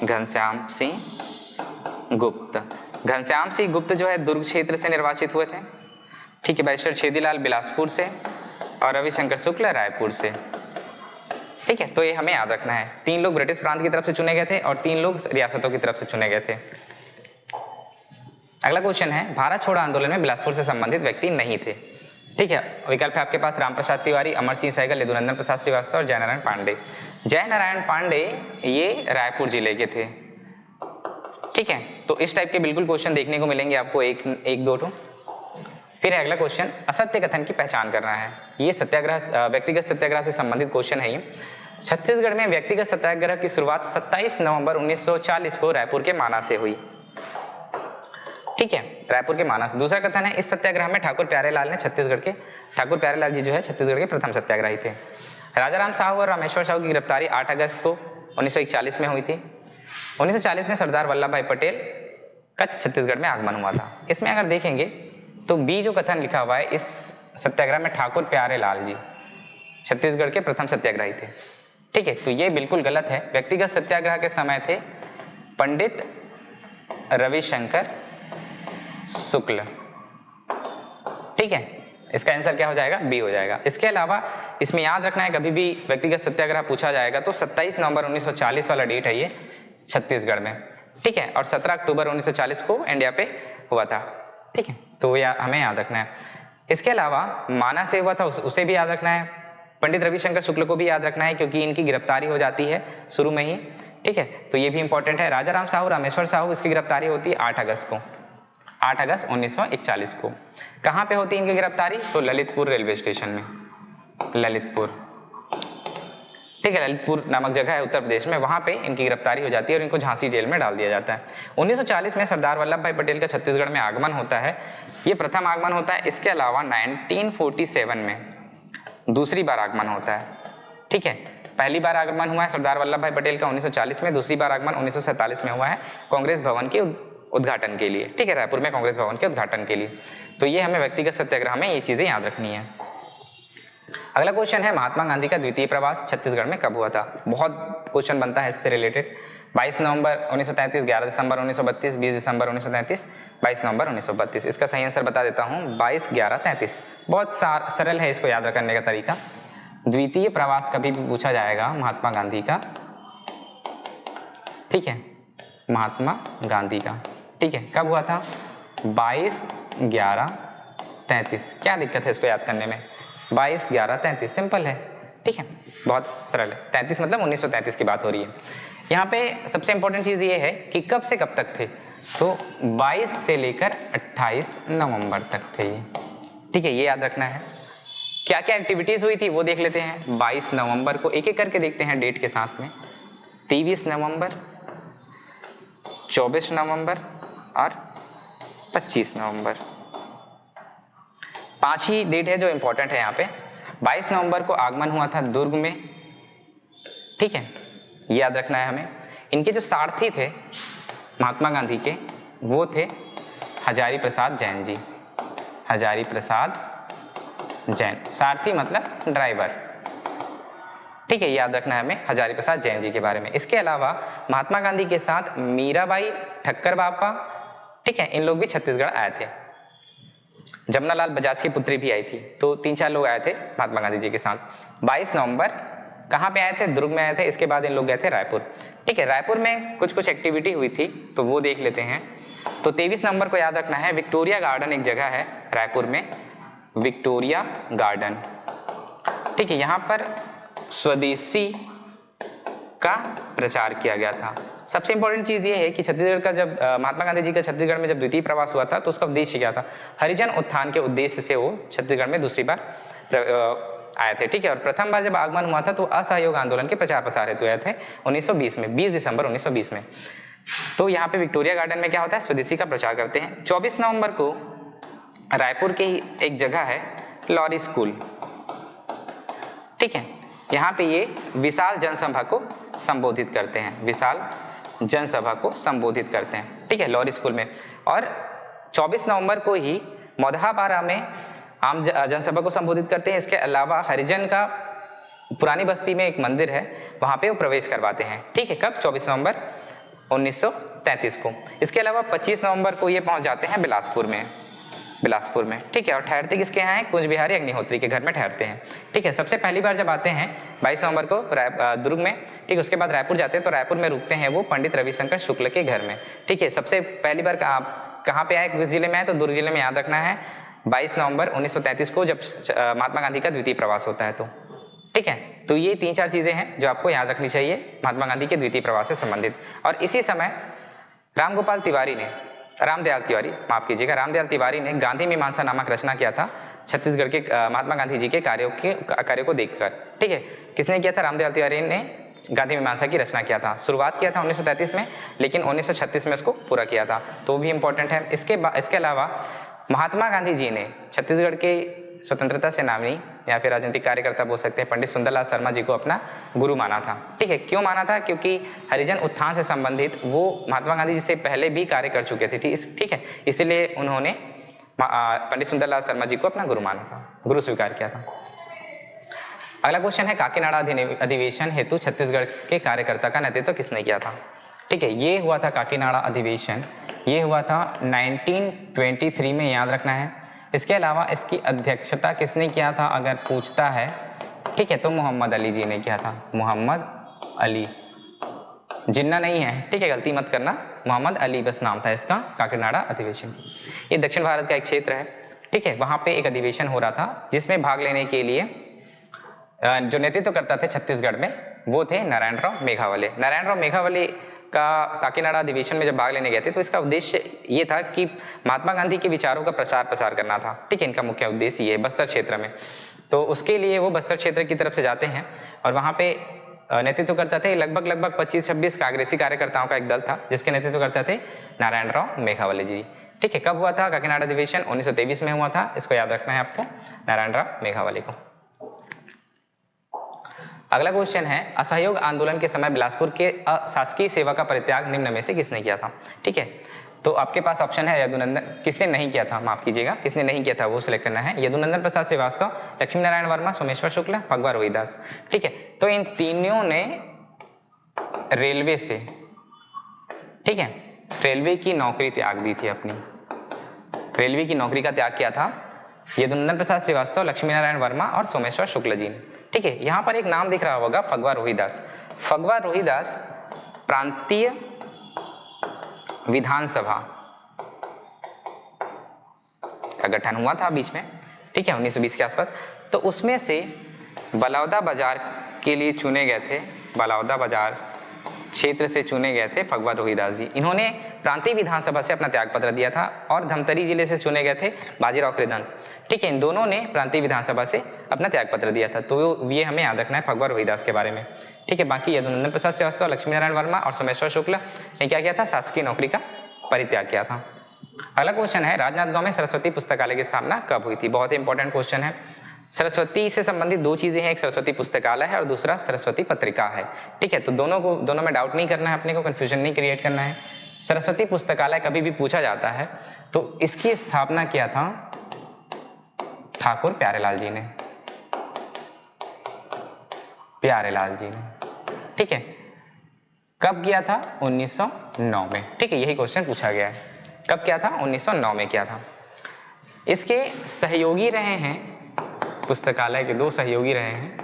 घनश्याम सिंह गुप्त। घनश्याम सिंह गुप्त जो है दुर्ग क्षेत्र से निर्वाचित हुए थे। ठीक है, बैरिस्टर छेदीलाल बिलासपुर से और रविशंकर शुक्ल रायपुर से। ठीक है, तो ये हमें याद रखना है। 3 लोग ब्रिटिश प्रांत की तरफ से चुने गए थे और 3 लोग रियासतों की तरफ से चुने गए थे। अगला क्वेश्चन है, भारत छोड़ो आंदोलन में बिलासपुर से संबंधित व्यक्ति नहीं थे। ठीक है, विकल्प है आपके पास रामप्रसाद तिवारी, अमर सिंह सहगल, यदुनंदन प्रसाद श्रीवास्तव और जयनारायण पांडे। जयनारायण पांडे ये रायपुर जिले के थे। ठीक है, तो इस टाइप के बिल्कुल क्वेश्चन देखने को मिलेंगे आपको एक दो ठो। फिर अगला क्वेश्चन, असत्य कथन की पहचान करना है। ये सत्याग्रह, व्यक्तिगत सत्याग्रह से संबंधित क्वेश्चन है ये। छत्तीसगढ़ में व्यक्तिगत सत्याग्रह की शुरुआत 27 नवंबर 1940 को रायपुर के माना से हुई। ठीक है, रायपुर के माना से। दूसरा कथन है, इस सत्याग्रह में ठाकुर प्यारेलाल जी जो है छत्तीसगढ़ के प्रथम सत्याग्रही थे। राजाराम साहू और रामेश्वर साहू की गिरफ्तारी 8 अगस्त को 1941 में हुई थी। 1940 में सरदार वल्लभ भाई पटेल का छत्तीसगढ़ में आगमन हुआ था। इसमें अगर देखेंगे तो बी जो कथन लिखा हुआ है, इस सत्याग्रह में ठाकुर प्यारेलाल जी छत्तीसगढ़ के प्रथम सत्याग्रही थे। ठीक है, तो ये बिल्कुल गलत है। व्यक्तिगत सत्याग्रह के समय थे पंडित रविशंकर शुक्ल। ठीक है, इसका आंसर क्या हो जाएगा? बी हो जाएगा। इसके अलावा इसमें याद रखना है, कभी भी व्यक्तिगत सत्याग्रह पूछा जाएगा तो 27 नवंबर 1940 वाला डेट है ये छत्तीसगढ़ में। ठीक है, और 17 अक्टूबर 1940 को इंडिया पे हुआ था। ठीक है, तो हमें याद रखना है। इसके अलावा माना से हुआ था उसे भी याद रखना है। पंडित रविशंकर शुक्ल को भी याद रखना है क्योंकि इनकी गिरफ्तारी हो जाती है शुरू में ही। ठीक है, तो ये भी इंपॉर्टेंट है। राजाराम साहू, रामेश्वर साहू, इसकी गिरफ्तारी होती है 8 अगस्त को, 8 अगस्त 1941 को। कहाँ पे होती है इनकी गिरफ्तारी? तो ललितपुर रेलवे स्टेशन में, ललितपुर। ठीक है, ललितपुर नामक जगह है उत्तर प्रदेश में, वहाँ पे इनकी गिरफ्तारी हो जाती है और इनको झांसी जेल में डाल दिया जाता है। 1940 में सरदार वल्लभ भाई पटेल का छत्तीसगढ़ में आगमन होता है, ये प्रथम आगमन होता है। इसके अलावा 1947 में दूसरी बार आगमन होता है। ठीक है, पहली बार आगमन हुआ है सरदार वल्लभ भाई पटेल का 1940 में, दूसरी बार आगमन 1947 में हुआ है कांग्रेस भवन के उद्घाटन के लिए। ठीक है, रायपुर में कांग्रेस भवन के उद्घाटन के लिए। तो ये हमें व्यक्तिगत सत्याग्रह में ये चीजें याद रखनी है। अगला क्वेश्चन है, महात्मा गांधी का द्वितीय प्रवास छत्तीसगढ़ में कब हुआ था? बहुत क्वेश्चन बनता है इससे रिलेटेड। 22 नवंबर 1933, 11 दिसंबर 1932, 20 दिसंबर 1933, 22 नवंबर 1932। इसका सही आंसर बता देता हूँ, 22, 11, 33। बहुत सरल है इसको याद रखने का तरीका। द्वितीय प्रवास कभी भी पूछा जाएगा महात्मा गांधी का। ठीक है, महात्मा गांधी का। ठीक है, कब हुआ था? 22, 11, 33। क्या दिक्कत है इसको याद करने में? 22, 11, 33 सिंपल है। ठीक है, बहुत सरल है। 33 मतलब 1933 की बात हो रही है। यहाँ पे सबसे इंपॉर्टेंट चीज़ ये है कि कब से कब तक थे, तो 22 से लेकर 28 नवंबर तक थे ये। ठीक है, ये याद रखना है। क्या क्या एक्टिविटीज़ हुई थी वो देख लेते हैं। 22 नवंबर को एक एक करके देखते हैं डेट के साथ में। 23 नवंबर, 24 नवंबर और 25 नवंबर। 5 ही डेट है जो इंपॉर्टेंट है यहाँ पे। 22 नवंबर को आगमन हुआ था दुर्ग में। ठीक है, ये याद रखना है हमें। इनके जो सारथी थे महात्मा गांधी के, वो थे हजारी प्रसाद जैन जी। हजारी प्रसाद जैन, सारथी मतलब ड्राइवर। ठीक है, याद रखना है हमें हजारी प्रसाद जैन जी के बारे में। इसके अलावा महात्मा गांधी के साथ मीराबाई, ठक्कर बापा, ठीक है, इन लोग भी छत्तीसगढ़ आए थे। जमनालाल बजाज की पुत्री भी आई थी। तो 3-4 लोग आए थे महात्मा गांधी जी के साथ। 22 नवंबर कहाँ पे आए थे? दुर्ग में आए थे। इसके बाद इन लोग गए थे रायपुर। ठीक है, रायपुर में कुछ एक्टिविटी हुई थी तो वो देख लेते हैं। तो 23 नवंबर को याद रखना है, विक्टोरिया गार्डन एक जगह है रायपुर में, विक्टोरिया गार्डन। ठीक है, यहाँ पर स्वदेशी का प्रचार किया गया था। सबसे इंपॉर्टेंट चीज़ ये है कि छत्तीसगढ़ का जब महात्मा गांधी जी का छत्तीसगढ़ में जब द्वितीय प्रवास हुआ था तो उसका उद्देश्य क्या था? हरिजन उत्थान के उद्देश्य से वो छत्तीसगढ़ में दूसरी बार आए थे। ठीक है, और प्रथम बार जब आगमन हुआ था तो असहयोग आंदोलन के प्रचार प्रसार हेतु आए थे 1920 में, 20 दिसंबर 1920 में। तो यहाँ पे विक्टोरिया गार्डन में क्या होता है? स्वदेशी का प्रचार करते हैं। 24 नवंबर को रायपुर की एक जगह है लॉरी स्कूल। ठीक है, यहाँ पे ये विशाल जनसभा को संबोधित करते हैं, विशाल जनसभा को संबोधित करते हैं। ठीक है, लॉरी स्कूल में। और 24 नवंबर को ही मोदहाबारा में आम जनसभा को संबोधित करते हैं। इसके अलावा हरिजन का पुरानी बस्ती में एक मंदिर है, वहाँ पे वो प्रवेश करवाते हैं। ठीक है, कब? 24 नवंबर 1933 को। इसके अलावा 25 नवंबर को ये पहुँच जाते हैं बिलासपुर में। ठीक है, और ठहरते किसके यहाँ हैं? कुंज बिहारी अग्निहोत्री के घर में ठहरते हैं। ठीक है, सबसे पहली बार जब आते हैं 22 नवंबर को दुर्ग में। ठीक, उसके बाद रायपुर जाते हैं तो रायपुर में रुकते हैं वो पंडित रविशंकर शुक्ल के घर में। ठीक है, सबसे पहली बार कहाँ पे आए? किस जिले में आए? तो दुर्ग जिले में। याद रखना है 22 नवंबर 1933 को जब महात्मा गांधी का द्वितीय प्रवास होता है तो। ठीक है, तो ये 3-4 चीजें हैं जो आपको याद रखनी चाहिए महात्मा गांधी के द्वितीय प्रवास से संबंधित। और इसी समय रामदयाल तिवारी ने गांधी मीमांसा नामक रचना किया था छत्तीसगढ़ के महात्मा गांधी जी के कार्यों को देखकर। ठीक है, किसने किया था? रामदयाल तिवारी ने गांधी मीमांसा की रचना किया था। शुरुआत किया था 1933 में, लेकिन 1936 में इसको पूरा किया था, तो भी इंपॉर्टेंट है। इसके अलावा महात्मा गांधी जी ने छत्तीसगढ़ के स्वतंत्रता सेनानी या फिर राजनीतिक कार्यकर्ता बोल सकते हैं पंडित सुंदरलाल शर्मा जी को अपना गुरु माना था। ठीक है, क्यों माना था? क्योंकि हरिजन उत्थान से संबंधित वो महात्मा गांधी जी से पहले भी कार्य कर चुके थे। ठीक है, इसीलिए उन्होंने पंडित सुंदरलाल शर्मा जी को अपना गुरु माना था, गुरु स्वीकार किया था। अगला क्वेश्चन है, काकीनाडा अधिवेशन हेतु छत्तीसगढ़ के कार्यकर्ता का नेतृत्व किसने किया था? ठीक है, ये हुआ था काकीनाडा अधिवेशन, ये हुआ था 1923 में, याद रखना है। इसके अलावा इसकी अध्यक्षता किसने किया था अगर पूछता है? ठीक है, तो मोहम्मद अली जी ने किया था, मोहम्मद अली, जिन्ना नहीं है। ठीक है, गलती मत करना, मोहम्मद अली बस नाम था इसका, काकीनाडा अधिवेशन। ये दक्षिण भारत का एक क्षेत्र है। ठीक है, वहाँ पे एक अधिवेशन हो रहा था जिसमें भाग लेने के लिए जो नेतृत्व करता थे छत्तीसगढ़ में वो थे नारायणराव मेघावले। नारायणराव मेघावले का काकीनाडा अधिवेशन में जब भाग लेने गए थे तो इसका उद्देश्य ये था कि महात्मा गांधी के विचारों का प्रसार करना था। ठीक है, इनका मुख्य उद्देश्य ये है बस्तर क्षेत्र में। तो उसके लिए वो बस्तर क्षेत्र की तरफ से जाते हैं और वहाँ पे नेतृत्व करता थे लगभग 25-26 कांग्रेसी कार्यकर्ताओं का एक दल था जिसके नेतृत्व करते थे नारायणराव मेघावले जी। ठीक है, कब हुआ था काकीनाडा अधिवेशन? 1923 में हुआ था, इसको याद रखना है आपको, नारायणराव मेघावले को। अगला क्वेश्चन है, असहयोग आंदोलन के समय बिलासपुर के अशासकीय सेवा का परित्याग निम्न में से किसने किया था? ठीक है, तो आपके पास ऑप्शन है यदुनंदन, किसने नहीं किया था, माफ कीजिएगा, किसने नहीं किया था वो सिलेक्ट करना है। यदुनंदन प्रसाद श्रीवास्तव, लक्ष्मी नारायण वर्मा, सोमेश्वर शुक्ल, फगवा रोहिदास। ठीक है, तो इन तीनों ने रेलवे से, ठीक है, रेलवे की नौकरी त्याग दी थी अपनी, रेलवे की नौकरी का त्याग किया था यदुनंदन प्रसाद श्रीवास्तव, लक्ष्मी नारायण वर्मा और सोमेश्वर शुक्ल जी ने। ठीक है, यहाँ पर एक नाम दिख रहा होगा फगवा रोहिदास। फगवा रोहिदास प्रांतीय विधानसभा का गठन हुआ था बीच में, ठीक है, 1920 के आसपास। तो उसमें से बलौदा बाजार के लिए चुने गए थे, बलौदा बाजार क्षेत्र से चुने गए थे फगवा रोहिदास जी। इन्होंने प्रांतीय विधानसभा से अपना त्यागपत्र दिया था और धमतरी जिले से चुने गए थे बाजीराव कृदंत। ठीक है, इन दोनों ने प्रांतीय विधानसभा से अपना त्यागपत्र दिया था, तो ये हमें याद रखना है फगवा रोहिदास के बारे में। ठीक है, बाकी यदुनंदन प्रसाद श्रीवास्तव, लक्ष्मी नारायण वर्मा और सोमेश्वर शुक्ल ने क्या किया था? शासकीय नौकरी का परित्याग किया था। अगला क्वेश्चन है, राजनांदगांव में सरस्वती पुस्तकालय की स्थापना कब हुई थी? बहुत इंपॉर्टेंट क्वेश्चन है। सरस्वती से संबंधित दो चीजें हैं, एक सरस्वती पुस्तकालय है और दूसरा सरस्वती पत्रिका है। ठीक है, तो दोनों में डाउट नहीं करना है अपने को, कंफ्यूजन नहीं क्रिएट करना है। सरस्वती पुस्तकालय कभी भी पूछा जाता है तो इसकी स्थापना किया था ठाकुर प्यारेलाल जी ने, प्यारेलाल जी ने। ठीक है, कब किया था? 1909 में। ठीक है, यही क्वेश्चन पूछा गया है, कब किया था? 1909 में किया था। इसके सहयोगी रहे हैं, पुस्तकालय के दो सहयोगी रहे हैं,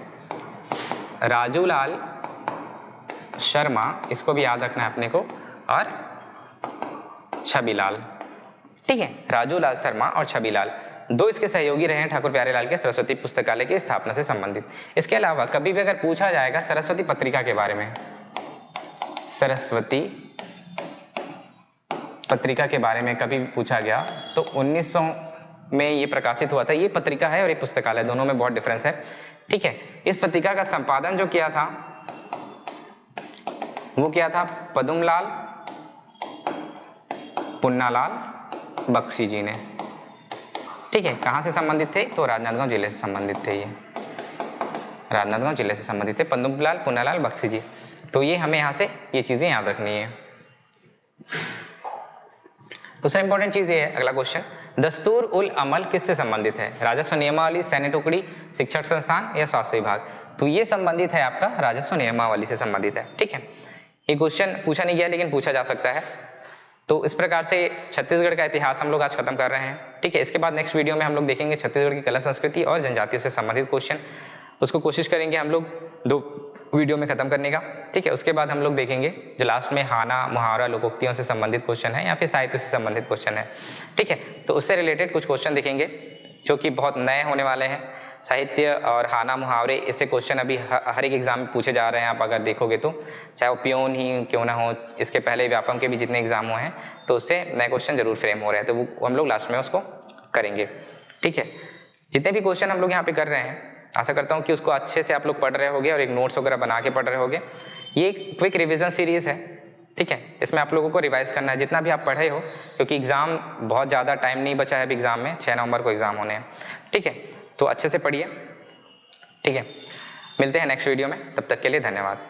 राजूलाल शर्मा, इसको भी याद रखना है अपने को, और छबीलाल। ठीक है, राजूलाल शर्मा और छबीलाल दो इसके सहयोगी रहे हैं ठाकुर प्यारेलाल के सरस्वती पुस्तकालय की स्थापना से संबंधित। इसके अलावा कभी भी अगर पूछा जाएगा सरस्वती पत्रिका के बारे में, सरस्वती पत्रिका के बारे में कभी भी पूछा गया तो 1900 में ये प्रकाशित हुआ था। ये पत्रिका है और ये पुस्तकालय, दोनों में बहुत डिफरेंस है। ठीक है, इस पत्रिका का संपादन जो किया था वो किया था पदुमलाल पुन्नालाल बख्शी जी ने। ठीक है, कहाँ से संबंधित थे? तो राजनांदगांव जिले से संबंधित थे। ये राजनांदगांव जिले से संबंधित थे, पदुमलाल पुन्नालाल बख्शी जी। तो ये हमें यहाँ से ये चीजें याद रखनी है। दूसरा इंपॉर्टेंट चीज ये है, अगला क्वेश्चन, दस्तूर उल अमल किससे संबंधित है? राजस्व नियमावली, सैन्य टुकड़ी, शिक्षण संस्थान या स्वास्थ्य विभाग? तो ये संबंधित है आपका राजस्व नियमावली से संबंधित है। ठीक है, ये क्वेश्चन पूछा नहीं गया लेकिन पूछा जा सकता है। तो इस प्रकार से छत्तीसगढ़ का इतिहास हम लोग आज खत्म कर रहे हैं। ठीक है, इसके बाद नेक्स्ट वीडियो में हम लोग देखेंगे छत्तीसगढ़ की कला संस्कृति और जनजातियों से संबंधित क्वेश्चन। उसको कोशिश करेंगे हम लोग 2 वीडियो में खत्म करने का। ठीक है, उसके बाद हम लोग देखेंगे जो लास्ट में हाना मुहावरा लोकोक्तियों से संबंधित क्वेश्चन है या फिर साहित्य से संबंधित क्वेश्चन है। ठीक है, तो उससे रिलेटेड कुछ क्वेश्चन देखेंगे जो कि बहुत नए होने वाले हैं। साहित्य और हाना मुहावरे, इससे क्वेश्चन अभी हर एक एग्जाम में पूछे जा रहे हैं। आप अगर देखोगे तो चाहे वो पियोन ही क्यों ना हो, इसके पहले व्यापम के भी जितने एग्जाम हुए हैं तो उससे नए क्वेश्चन जरूर फ्रेम हो रहे हैं, तो वो हम लोग लास्ट में उसको करेंगे। ठीक है, जितने भी क्वेश्चन हम लोग यहाँ पे कर रहे हैं, आशा करता हूँ कि उसको अच्छे से आप लोग पढ़ रहे होगे और एक नोट्स वगैरह बना के पढ़ रहे होगे। ये एक क्विक रिविजन सीरीज है। ठीक है, इसमें आप लोगों को रिवाइज करना है जितना भी आप पढ़े हो, क्योंकि एग्जाम बहुत ज़्यादा टाइम नहीं बचा है अभी एग्जाम में, 6 नवंबर को एग्जाम होने हैं। ठीक है, तो अच्छे से पढ़िए। ठीक है, मिलते हैं नेक्स्ट वीडियो में, तब तक के लिए धन्यवाद।